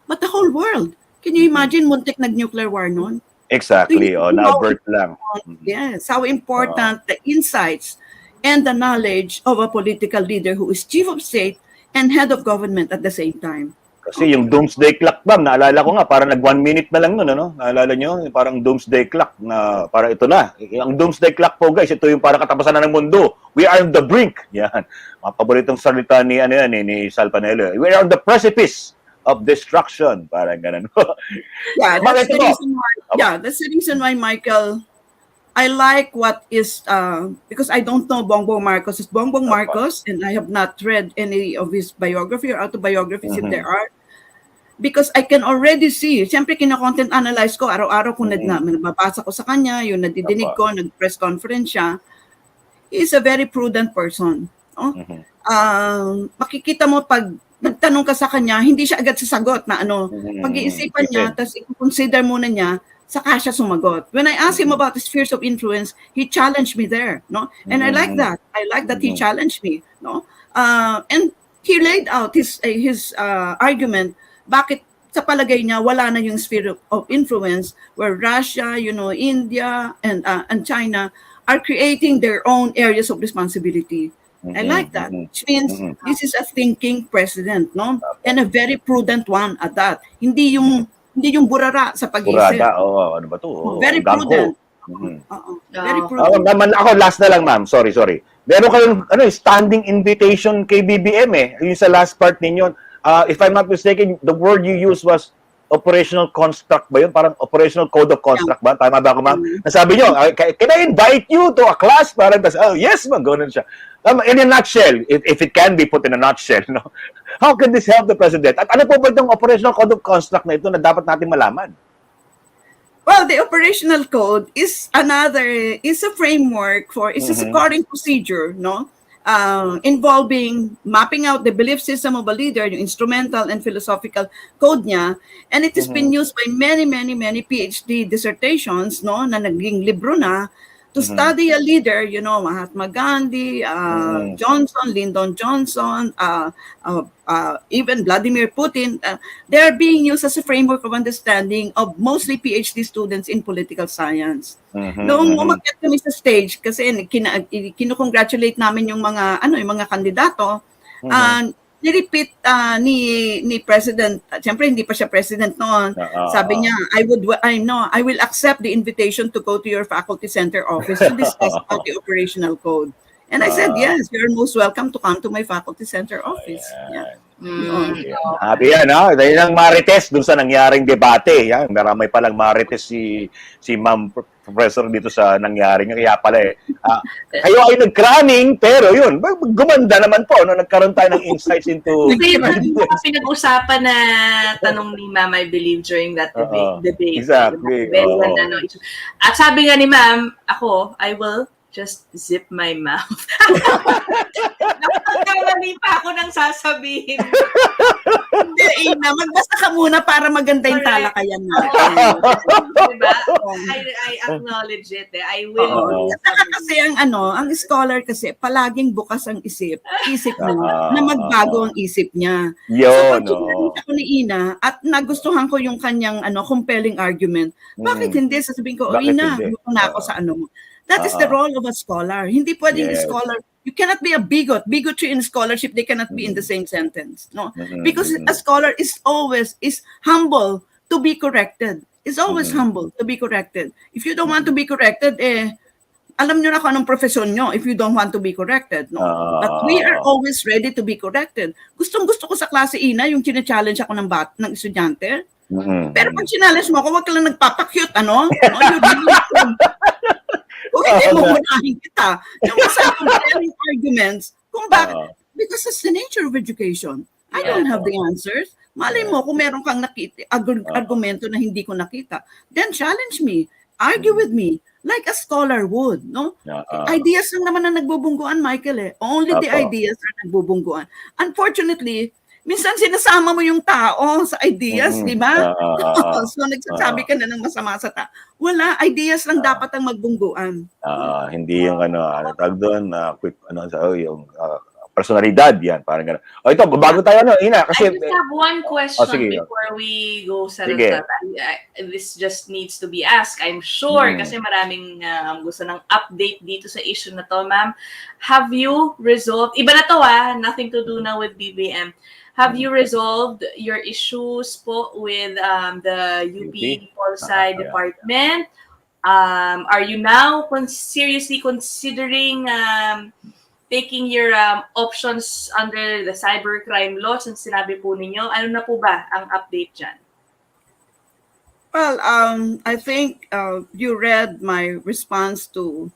but the whole world. Can you imagine muntik nag-nuclear war nun? Exactly. Na-avert lang. Yes. How important the insights and the knowledge of a political leader who is chief of state and head of government at the same time. Kasi yung doomsday clock, ma'am, naalala ko nga, parang nag 1 minute na lang nun, ano? Naalala nyo? Parang doomsday clock na parang ito na. Ang doomsday clock po, guys, ito yung parang katapusan na ng mundo. We are on the brink. Yan. Mga paboritong salita ni Sal Panelo. We are on the precipice of destruction. Parang ganun. That's the reason why, Michael, I like what is, because I don't know Bongbong Marcos. It's Bongbong Marcos, and I have not read any of his biography or autobiographies if there are. Because I can already see, siyempre kina-content analyze ko, araw-araw kung nababasa ko sa kanya, yung nadidinig ko, nag-press conference siya. He is a very prudent person. Makikita mo pag nagtanong ka sa kanya, hindi siya agad sasagot na pag-iisipan niya, tapos i-consider muna niya, saka siya sumagot. When I asked him about his spheres of influence, he challenged me there, no? And I like that. I like that he challenged me, no? And he laid out his argument, bakit sa palagay niya wala na yung sphere of influence where Russia, India and China are creating their own areas of responsibility. I like that. Which means this is a thinking president, no? And a very prudent one at that. Hindi yung burara sa pag-isip. Burada, ano ba to? Very prudent. Very prudent. Ako, last na lang, ma'am. Sorry. Meron kayong standing invitation kay BBM yung sa last part ninyo. If I'm not mistaken, the word you used was operational construct ba yun? Parang operational code of construct ba? Tama ba ako, ma'am? Nasabi nyo, can I invite you to a class? Parang, yes, ma'am, gano'n siya. In a nutshell, if it can be put in a nutshell, no? How can this help the president? At ano po ba itong operational code of construct na ito na dapat natin malaman? Well, the operational code is a framework is a scoring procedure, no? Involving mapping out the belief system of a leader, yung instrumental and philosophical code niya, and it has been used by many PhD dissertations, no, na naging libro na, to study a leader, Mahatma Gandhi, Johnson, Lyndon Johnson, even Vladimir Putin. They are being used as a framework of understanding of mostly PhD students in political science. Noong umakyat kami sa stage, kasi kinukongratulate namin yung mga kandidato, nirepeat ni President, siyempre hindi pa siya President noon, sabi niya, I will accept the invitation to go to your faculty center office to discuss about the operational code. And I said, yes, you're most welcome to come to my faculty center office. Yeah. Happy yan, ha? Dahil ang marites dun sa nangyaring debate. Yan. Maramay palang marites si Ma'am Professor dito sa nangyaring. Kaya pala kayo ay nag-cramming, pero yun, gumanda naman po. No? Nagkaroon tayo ng insights into... Pinag-usapan na tanong ni Ma'am, I believe, during that debate. Exactly. At sabi nga ni Ma'am, ako, I will just zip my mouth. Nakakawali pa ako nang sasabihin. Hindi, Ina, magbasa ka muna para maganda yung talakayan natin. Diba? I acknowledge it. I will. Kasi ang scholar kasi, palaging bukas ang isip mo, na magbago ang isip niya. So, pag ako ni Ina, at nagustuhan ko yung kanyang compelling argument, bakit hindi? Sasabihin ko, Ina, gusto na ako sa mo. That is the role of a scholar. Hindi pwedeng scholar. You cannot be a bigot. Bigotry and scholarship, they cannot be in the same sentence. No, because a scholar is humble to be corrected. Is always humble to be corrected. If you don't want to be corrected, alam nyo na kung anong profesyon nyo if you don't want to be corrected. No? But we are always ready to be corrected. Gustong-gusto ko sa klase, Ina, yung chine-challenge ako ng estudyante. Pero pag challenge mo ako, wag ka lang nagpapakyut, kung hindi mo unahin kita, yung masakang arguments, kung bakit, because it's the nature of education. I don't have the answers. Malay mo, kung meron kang argumento na hindi ko nakita, then challenge me, argue with me, like a scholar would, no? Ideas lang naman na nagbubungguan, Michael, Only the ideas are nagbubungguan. Unfortunately, minsan sinasama mo yung tao sa ideas, di ba? So nagsasabi ka na ng masama sa tao. Wala, ideas lang dapat ang magbungguan. Hindi yung tag doon, yung personalidad yan, parang gano'n. Ito, bago tayo, Ina, kasi... I just have one question before we go sa result. This just needs to be asked, I'm sure, kasi maraming gusto ng update dito sa issue na to, ma'am. Have you resolved, iba na to nothing to do now with BBM. Have you resolved your issues po with the UP Pol-Sci Department? Are you now seriously considering taking your options under the cybercrime laws? Ang sinabi po ninyo, ano na po ba ang update dyan? Well, I think you read my response to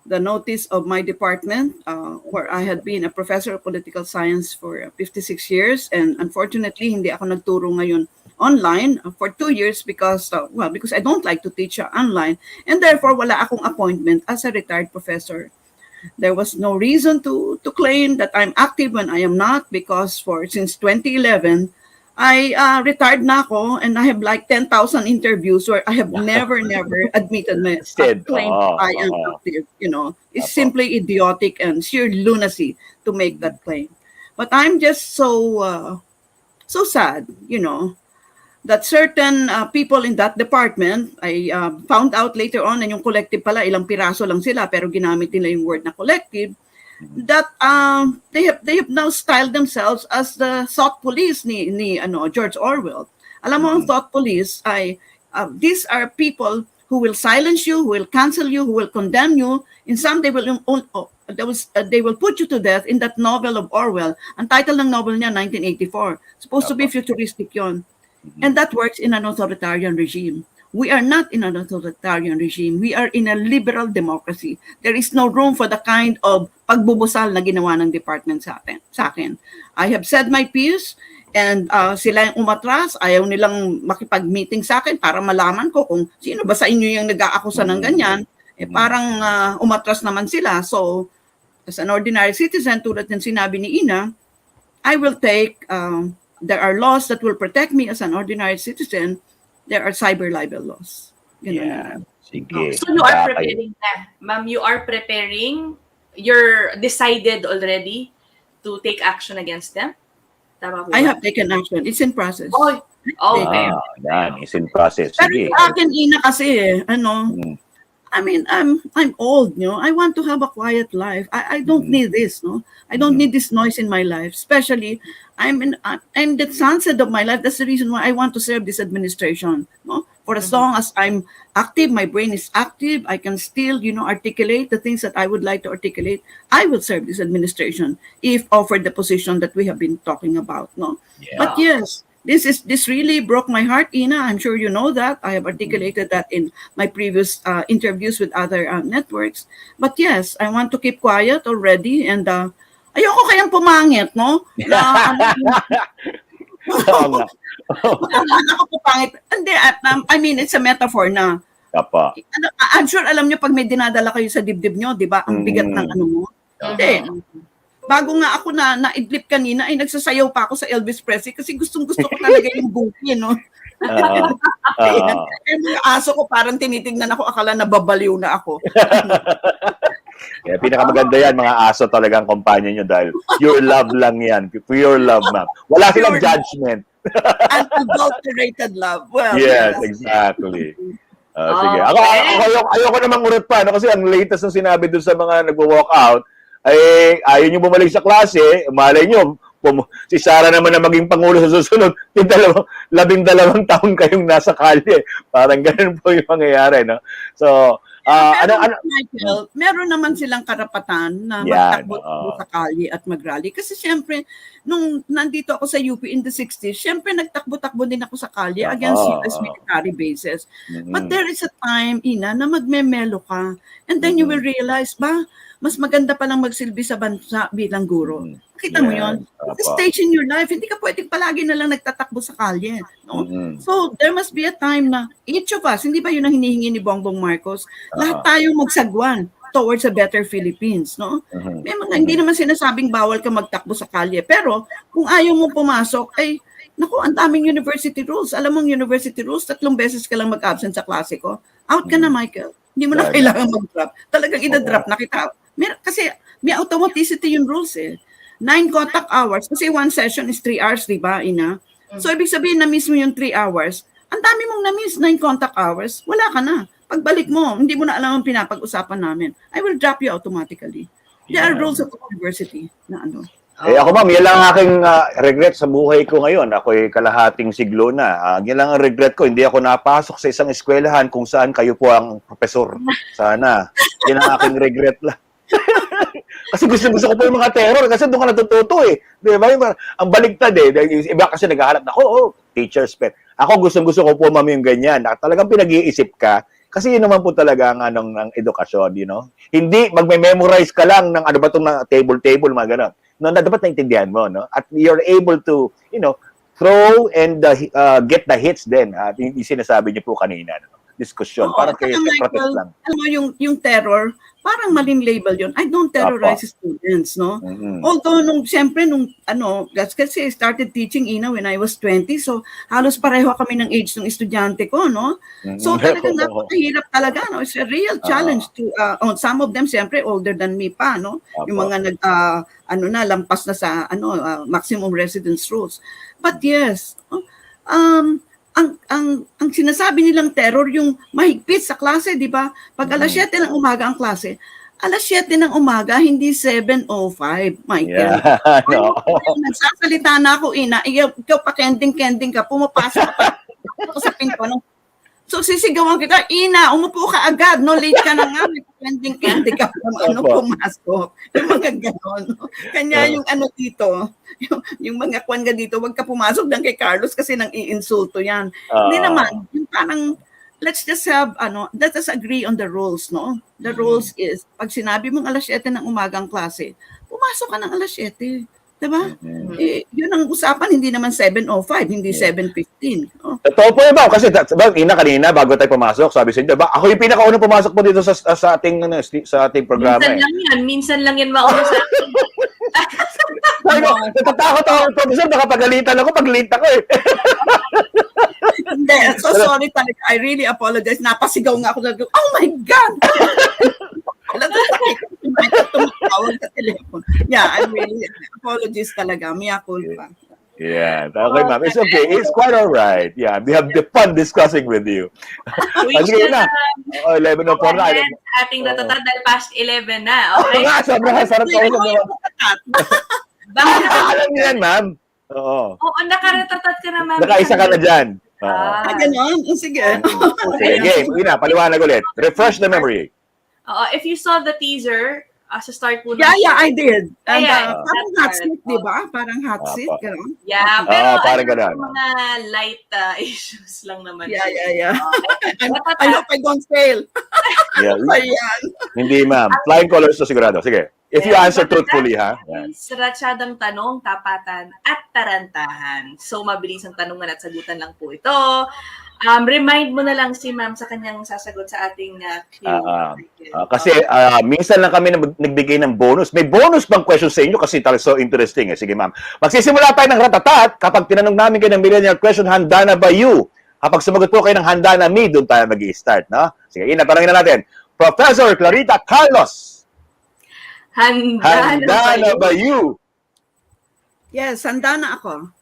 the notice of my department, where I had been a professor of political science for 56 years. And unfortunately, hindi ako nagturo ngayon online for 2 years because I don't like to teach online. And therefore, wala akong appointment as a retired professor. There was no reason to claim that I'm active when I am not, because since 2011, I retired na ako, and I have like 10,000 interviews where I have never admitted my claim I am active. It's simply idiotic and sheer lunacy to make that claim. But I'm just so sad, that certain people in that department, I found out later on, and yung collective pala, ilang piraso lang sila, pero ginamit nila yung word na collective, that they have now styled themselves as the thought police ni George Orwell. Alam mo, ang thought police ay these are people who will silence you, who will cancel you, who will condemn you. In some, they will put you to death in that novel of Orwell. Ang title ng novel niya, 1984. Supposed to be futuristic yon. And that works in an authoritarian regime. We are not in an authoritarian regime. We are in a liberal democracy. There is no room for the kind of pagbubusal na ginawa ng department sa akin. I have said my piece, and sila yung umatras, ayaw nilang makipag-meeting sa akin para malaman ko kung sino ba sa inyo yung nag-aakusa ng ganyan. Parang umatras naman sila. So, as an ordinary citizen, tulad ng sinabi ni Ina, I will take, there are laws that will protect me as an ordinary citizen. There are cyber libel laws. Yeah. Sige. So you are preparing na. Ma'am, you are preparing, you're decided already to take action against them? Tama I have taken action. It's in process. Oh, okay. Yan, it's in process. Pero Sige. sa akin, Ina, kasi, I mean, I'm old, I want to have a quiet life. I don't need this, I don't need this noise in my life. Especially, I'm the sunset of my life. That's the reason why I want to serve this administration. For as long as I'm active, my brain is active, I can still, articulate the things that I would like to articulate. I will serve this administration if offered the position that we have been talking about. Yeah. But yes, this really broke my heart, Ina. I'm sure you know that. I have articulated that in my previous interviews with other networks. But yes, I want to keep quiet already, and ayoko kayang pumangit, Ako pupangit. Hindi, I mean, it's a metaphor na. Apa. I'm sure alam nyo pag may dinadala kayo sa dibdib nyo, di ba? Ang bigat ng mo. Hindi. Bago nga ako na-idlip kanina, ay nagsasayaw pa ako sa Elvis Presley kasi gustong-gusto ko talaga yung buki, Yung mga aso ko parang tinitingnan ako, akala nababaliw na ako. Kaya pinakamaganda yan, mga aso talagang companion nyo dahil pure love lang yan. Pure love, ma'am. Wala silang judgment. Unadulterated love. Well, yes, exactly. Sige. Ayoko namang urot pa, kasi ang latest na sinabi dun sa mga nagwo-walk out, ay ayaw nyo bumalik sa klase, malay nyo, si Sara naman na maging pangulo sa susunod, 12 taon kayong nasa kalye. Parang ganun po yung mangyayari, So, Michael, meron naman silang karapatan na magtakbo sa kalye at mag-rally. Kasi siyempre, nung nandito ako sa UP in the 60s, siyempre nagtakbo-takbo din ako sa kalye against US military bases. But there is a time, Ina, na magmemelo ka. And then you will realize, mas maganda palang magsilbi sa bansa bilang guro. Kita mo yun? It's a stage in your life. Hindi ka pwedeng palagi na lang nagtatakbo sa kalye. So, there must be a time na each of us, hindi ba yun ang hinihingi ni Bongbong Marcos? Lahat tayong magsagwan towards a better Philippines. May mga, hindi naman sinasabing bawal ka magtakbo sa kalye. Pero, kung ayaw mo pumasok, ay, naku, ang daming university rules. Alam mong university rules, 3 beses ka lang mag-absent sa klase ko. Out ka na, Michael. Hindi mo na kailangan mag-drop. Talagang ida-drop na kita. Kasi may automaticity yung rules 9 contact hours. Kasi 1 session is 3 hours, di ba, Ina? So, ibig sabihin, na-miss mo yung 3 hours. Ang dami mong na-miss, 9 contact hours. Wala ka na. Pagbalik mo, hindi mo na alam ang pinapag-usapan namin. I will drop you automatically. There are rules of the university na ako ma'am, yan lang ang aking regret sa buhay ko ngayon. Ako'y kalahating siglo na. Yan lang ang regret ko. Hindi ako napasok sa isang eskwelahan kung saan kayo po ang profesor. Sana. Yan ang aking regret lang. Kasi gusto ko po yung mga terror kasi doon ka natututo Di ba? Ang baligtad Iba kasi naghahanap na, teacher's pet. Ako gusto ko po ma'am yung ganyan. Talagang pinag-iisip ka. Kasi yun naman po talaga ang ng edukasyon, Hindi magme-memorize ka lang ng itong table, mga gano'n. Dapat naintindihan mo, At you're able to, throw and get the hits din. Yung sinasabi niyo po kanina, diskusyon. Parang kayo protest lang. Alam mo, yung terror, parang maling label yun. I don't terrorize students, Although, siyempre, kasi I started teaching, Ina, when I was 20, so halos pareho kami ng age ng estudyante ko, So talagang napakahirap talaga, It's a real challenge to, some of them, siyempre, older than me pa, Yung mga lampas na sa, maximum residence rules. But yes, ang sinasabi nilang terror yung mahigpit sa klase, di ba? Pag alas 7 ng umaga ang klase, Alas 7 ng umaga, hindi 7:05, Michael. Yeah, no. Nagsasalita na ako, Ina. Ikaw pa kending-kending ka, pumapasok ka pa sa pinto. So sisigawan kita, Ina, umupo ka agad, no, late ka na nga, kending-kending ka pumasok. Yung mga ganon. Kanya yung dito, yung mga kwan ka dito, wag ka pumasok lang kay Carlos kasi nang iinsulto yan. Hindi naman, yung parang, let's just have, let us agree on the rules, no? The rules is, pag sinabi mong alas 7 ng umagang klase, pumasok ka ng alas 7. Diba? Yun ang usapan, hindi naman 7:05, hindi 7:15. Oh. Totoo po yun, ma'am. Kasi, Ina, kanina, bago tayo pumasok, sabi sa inyo, ako yung pinakaunang pumasok po dito sa ating programa. Minsan lang yan mauna sa atin. Natatakot ako, professor, baka pagalitan ako, pag-late ako eh. Hindi, so sorry talaga. I really apologize. Napasigaw nga ako. Oh my God! Tumatawag sa telephone. Yeah, I really apologies talaga. Mia culpa. Yeah, okay, ma'am. It's okay. It's quite all right. Yeah, we have the fun discussing with you. Sige na. 11:04 na. Ating natatat dahil past 11 na. Okay? Sobrang sarap ko. Alam niyo yan, ma'am. Oo. Oo, nakaratatat ka na, ma'am. Nakaisa ka na dyan. Ganon. Sige. Sige, game. Ina, paliwanag ulit. Refresh the memory. If you saw the teaser, sa start po. Yeah, I did. And, parang hot seat, di ba? Parang hot seat, gano'n. Yeah, pero parang gano'n. Mga light issues lang naman. Yeah. I hope I don't fail. Yeah. Ayan. Hindi, ma'am. Flying colors to sigurado. Sige. If you answer truthfully, ha? Ratsyadang tanong, tapatan, at tarantahan. So, mabilis ang tanungan at sagutan lang po ito. Remind mo na lang si ma'am sa kanyang sasagot sa ating kasi minsan lang kami nagbigay ng bonus. May bonus bang question sa inyo kasi talagang so interesting. Sige, ma'am. Magsisimula tayo ng ratatat. Kapag tinanong namin kayo ng millennial question, handa na ba you? Kapag sumagot po kayo ng handa na me, doon tayo mag-i-start. No? Sige, Ina, tanongin na natin. Professor Clarita Carlos. Handa na ba you? Yes, handa na ako.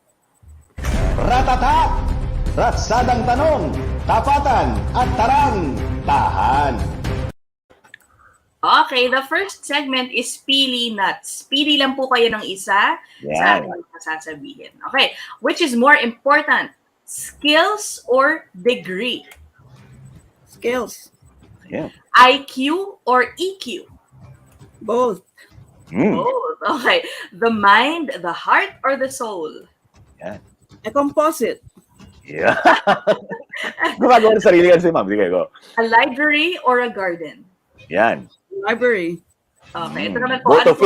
Ratatat! Ratsadang tanong, tapatan, at tarantahan. Okay, the first segment is pili nuts. Pili lang po kayo ng isa sa ating sasabihin. Okay, which is more important, skills or degree? Skills. Yeah. IQ or EQ? Both. Both. Okay, the mind, the heart, or the soul? Yeah. A composite. Yeah. Gumagawa ng sarili yan si ma'am. Sige, go. A library or a garden? Yan. Library. Okay, ito naman po. Both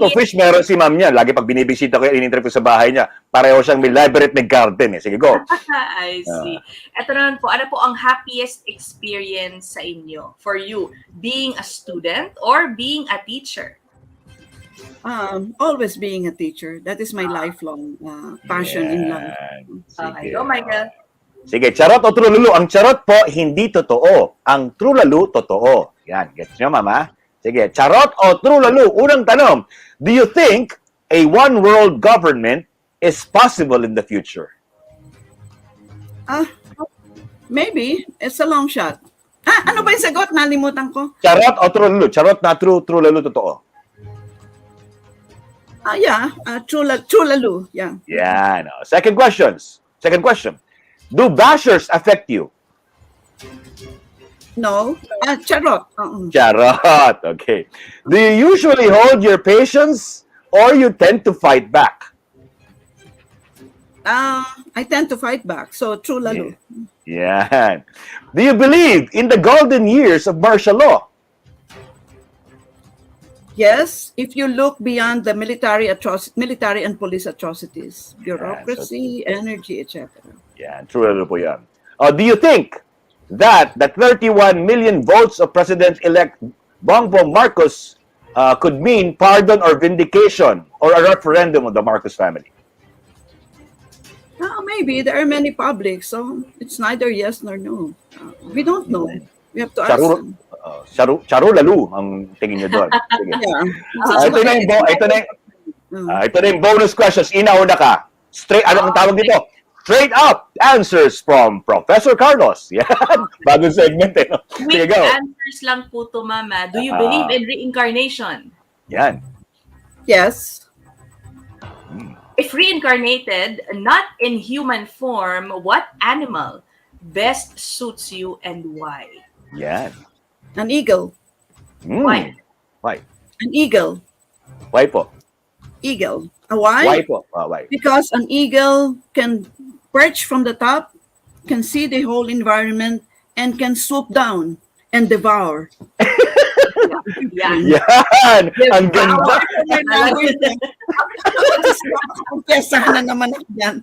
of fish, meron si ma'am niya. Lagi pag binibisita ko yan, in-interview sa bahay niya, pareho siyang may library at may garden. Sige, go. I see. Ito naman po, ano po ang happiest experience sa inyo? For you, being a student or being a teacher? Always being a teacher. That is my lifelong passion in life. Okay, go Michael. Sige, charot o trululu? Ang charot po, hindi totoo. Ang trululu, totoo. Yan, gets nyo, mama? Sige, charot o trululu? Unang tanong, do you think a one-world government is possible in the future? Maybe. It's a long shot. Ano ba yung sagot? Nalimutan ko. Charot o trululu? Charot na trululu, totoo. Yeah, trulalu. Yeah. Yeah, no. Second question. Do bashers affect you? No. Charot. Charot. Okay. Do you usually hold your patience or you tend to fight back? I tend to fight back. So, trulalu. Yeah. Do you believe in the golden years of martial law? Yes, if you look beyond the military and police atrocities, bureaucracy, energy, etc. Yeah, true po yan. Do you think that the 31 million votes of President-elect Bongbong Marcos could mean pardon or vindication or a referendum of the Marcos family? Maybe. There are many publics, so it's neither yes nor no. We don't know. We have to ask them. Charulalu ang tingin niyo doon. Ito na yung bonus questions. Inauna ka. Straight, ano ang tawag dito? Straight up answers from Professor Carlos. Yan. Bagong segment eh. No? Sige, Quick go. answers lang po to, Mama. Do you believe in reincarnation? Yan. Yes. If reincarnated, not in human form, what animal best suits you and why? Yan. An eagle. Why? Why? An eagle. Why po? Eagle. Why? Why po? Why? Because an eagle can perch from the top, can see the whole environment, and can swoop down and devour. Yan. Yan! Ang ganda! Kumpiyasahan na naman ako yan.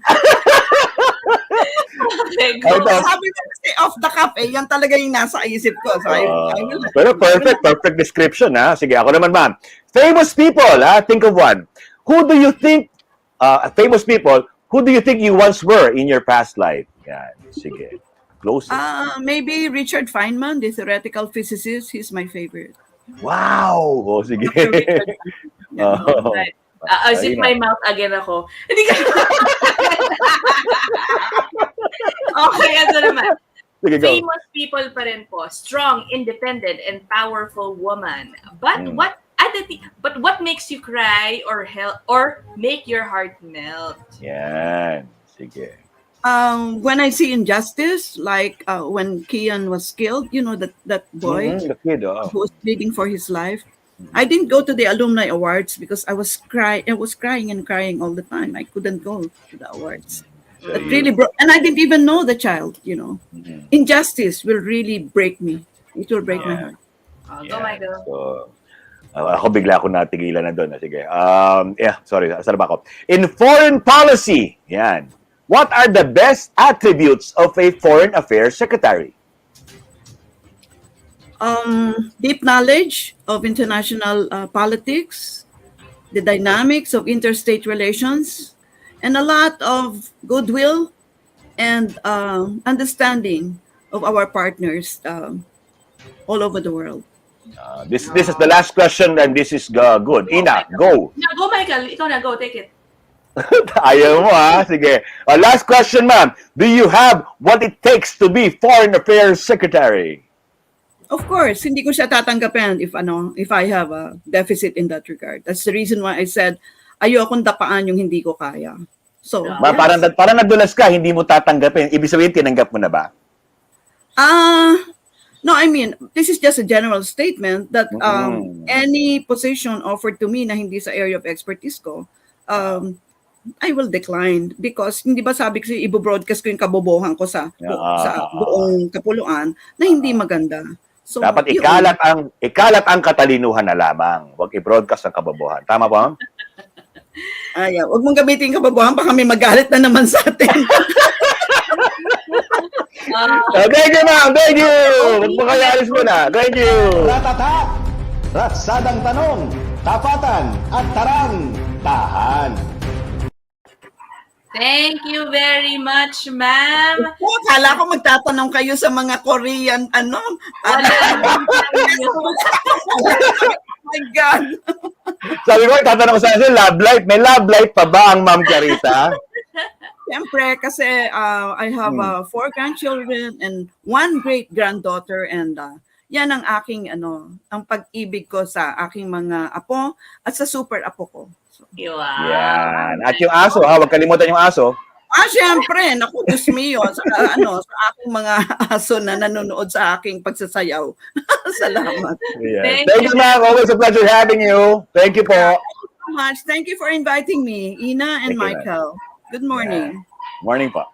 Okay, go. Sabi ko kasi off the cuff yan talaga yung nasa isip ko. So, Pero perfect description ha. Sige, ako naman ma'am. Famous people ha, think of one. Who do you think, famous people, who do you think you once were in your past life? Yan, sige. Close. Maybe Richard Feynman, the theoretical physicist. He's my favorite. Wow! O, sige. Right. Zip my mouth again ako. Hindi ka... Okay, ano naman. Sige, go. Famous people pa rin po. Strong, independent, and powerful woman. But what makes you cry or make your heart melt? Yan. Sige. When I see injustice, like when Kian was killed, you know, that boy The kid, who was pleading for his life. I didn't go to the alumni awards because I was crying and crying all the time. I couldn't go to the awards. That really broke, and I didn't even know the child, you know. Injustice will really break me. It will break my heart. Go, Michael. So, ako bigla ako natigilan na doon. Sige. Sorry. Saan ba ako? In foreign policy, yan. What are the best attributes of a foreign affairs secretary? Deep knowledge of international politics, the dynamics of interstate relations, and a lot of goodwill and understanding of our partners all over the world. This is the last question and this is good. Ina, go. No, go, Michael. Ikaw na, go. Take it. Ayaw mo ha? Sige. Last question ma'am. Do you have what it takes to be foreign affairs secretary? Of course, hindi ko siya tatanggapin if I have a deficit in that regard. That's the reason why I said ayokong dapaan yung hindi ko kaya. So, Parang nadulas ka, hindi mo tatanggapin. Ibig sabihin, tinanggap mo na ba? No, I mean, this is just a general statement that any position offered to me na hindi sa area of expertise ko, I will decline because hindi ba sabi ko i-broadcast ko yung kabobohan ko sa buong kapuluan na hindi maganda. So, dapat ikalat ang katalinuhan na lamang. Huwag i-broadcast ang kabobohan. Tama ba? Huwag mong gamitin yung kabobohan, baka may magalit na naman sa atin. Thank you, ma'am. Thank you. Magpakayalis mo na. Thank you. Ratatak! Ratsadang tanong, tapatan at tarang, tahan. Thank you very much, ma'am. Akala ko magtatanong kayo sa mga Korean, Oh my God. Sabi ko, tatanong ko sa akin, love life. May love life pa ba ang Ma'am Clarita? Siyempre, kasi I have 4 grandchildren and 1 great-granddaughter and yan ang aking, ang pag-ibig ko sa aking mga apo at sa super apo ko. So, yan. At yung aso, huwag kalimutan yung aso. Siyempre, naku, Diyos mio, sa aking mga aso na nanonood sa aking pagsasayaw. Salamat. Yeah. Thank you, ma'am. Always a pleasure having you. Thank you po. Thank you so much. Thank you for inviting me, Ina and Michael. Good morning. Yeah. Morning po.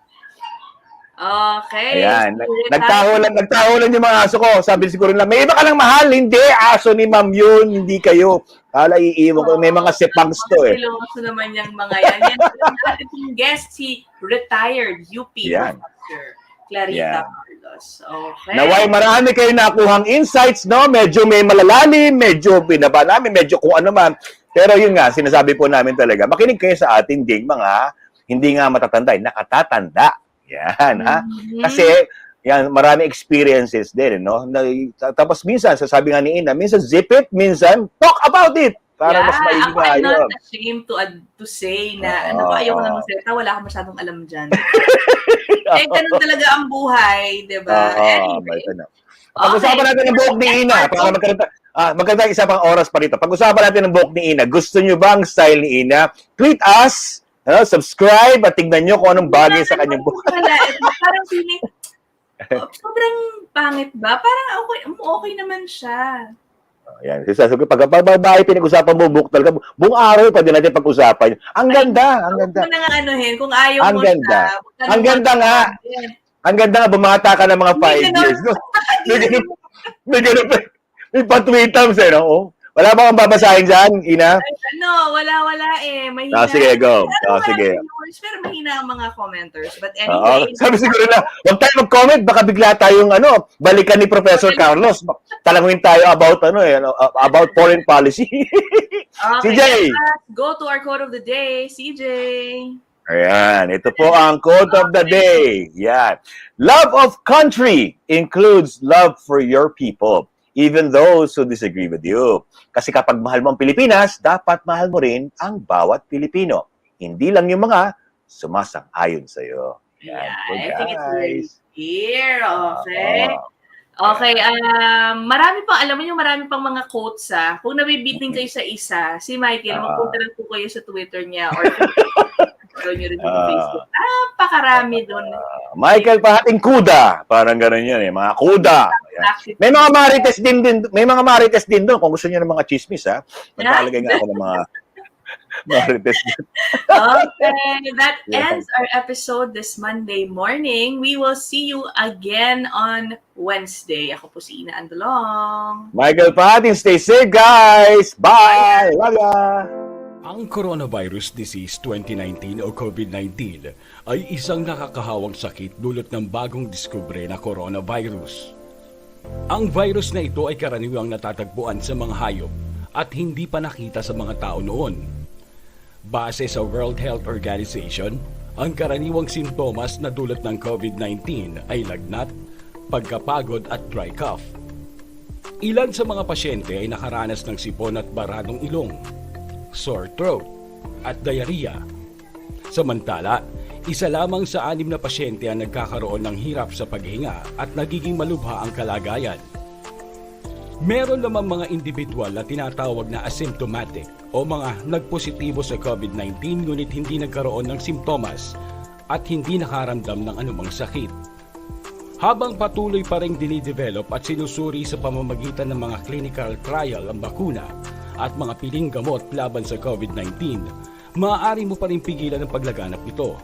Okay. Ayan. Nagtahulan yung mga aso ko. Sabi siguro nila, may iba ka lang mahal. Hindi, aso ni ma'am yun. Hindi kayo. Kala iiwan ko. May mga sepangs to eh. Siloso naman yung mga yan. Yan yung guest, si Retired UP Prof. Clarita Carlos. Okay. Naway marami kayo nakuhang insights, no? Medyo may malalalim, medyo binaba namin, medyo kung ano man. Pero yun nga, sinasabi po namin talaga, makinig kayo sa ating ding mga hindi nga matatanda, nakatatanda. Yan, ha? Kasi, yan, marami experiences din, no? Tapos minsan, sasabi nga ni Ina, minsan zip it, minsan talk about it. Para mas maigi Ako I'm tayo. not ashamed to say na, ayaw ko na magsalita, wala akong masyadong alam dyan. Ganun talaga ang buhay, di ba? Anyway. Pag-usapan natin ng buhok ni Ina, para magkanta isa pang oras pa rito. Pag-usapan natin ng buhok ni Ina. Gusto nyo ba ang style ni Ina? Tweet us, subscribe, at tignan nyo kung anong bagay sa kanyang buhok. Parang feeling, sobrang pangit ba? Parang okay naman siya. Yan. Pag babae pinag-usapan mo, buhok talaga. Buong araw pa din natin pag-usapan. Ang ganda, ang ganda. Huwag mo na nga kung ayaw ang mo ganda. siya. Ang ganda nga. Ang ganda nga, bumata ka ng mga 5 years. No? May patwitams no? Wala ba kang babasahin dyan, Ina? Wala eh. Mahina. Sige, go. Sige. Pero mahina ang mga commenters. But anyway. Sabi siguro na, huwag tayo mag-comment, baka bigla tayong balikan ni Professor Carlos. Talangin tayo about foreign policy. Okay, CJ! Go to our quote of the day, CJ. Ayan, ito po ang quote of the day. Yan. Love of country includes love for your people, even those who disagree with you. Kasi kapag mahal mo ang Pilipinas, dapat mahal mo rin ang bawat Pilipino. Hindi lang yung mga sumasang-ayon sa'yo. Yan, I think it's really clear. Okay. Okay, marami pang mga quotes Kung nabibiting kayo sa isa, si Michael, magpunta lang po kayo sa Twitter niya or nyo rin sa Facebook. Napakarami doon. Michael Fajatin kuda. Parang gano'n yan mga kuda. May mga marites din doon. Kung gusto niyo ng mga chismis, maglalagay nga ako ng mga marites din. Okay, that ends our episode this Monday morning. We will see you again on Wednesday. Ako po si Ina Andolong. Michael Fajatin, stay safe, guys. Bye! Love ya! Ang Coronavirus Disease 2019 o COVID-19 ay isang nakakahawang sakit dulot ng bagong diskubre na coronavirus. Ang virus na ito ay karaniwang natatagpuan sa mga hayop at hindi pa nakita sa mga tao noon. Base sa World Health Organization, ang karaniwang sintomas na dulot ng COVID-19 ay lagnat, pagkapagod at dry cough. Ilan sa mga pasyente ay nakaranas ng sipon at baradong ilong, sore throat, at diarrhea. Samantala, isa lamang sa 6 na pasyente ang nagkakaroon ng hirap sa paghinga at nagiging malubha ang kalagayan. Meron lamang mga individual na tinatawag na asymptomatic o mga nagpositibo sa COVID-19 ngunit hindi nagkaroon ng simptomas at hindi nakaramdam ng anumang sakit. Habang patuloy pa rin dinidevelop at sinusuri sa pamamagitan ng mga clinical trial ang bakuna at mga piling gamot laban sa COVID-19, maaari mo pa rin pigilan ang paglaganap nito.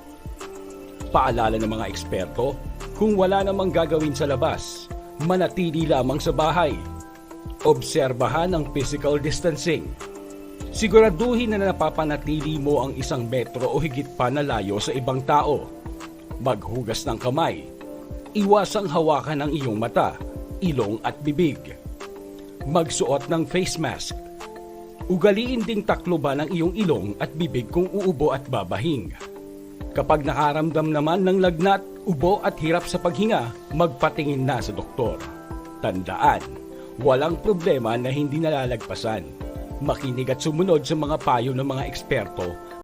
Paalala ng mga eksperto, kung wala namang gagawin sa labas, manatili lamang sa bahay. Obserbahan ang physical distancing. Siguraduhin na napapanatili mo ang 1 metro o higit pa na layo sa ibang tao. Maghugas ng kamay. Iwasang hawakan ang iyong mata, ilong at bibig. Magsuot ng face mask. Ugaliin ding takloban ang iyong ilong at bibig kung uubo at babahing. Kapag nakaramdam naman ng lagnat, ubo at hirap sa paghinga, magpatingin na sa doktor. Tandaan, walang problema na hindi nalalagpasan. Makinig at sumunod sa mga payo ng mga eksperto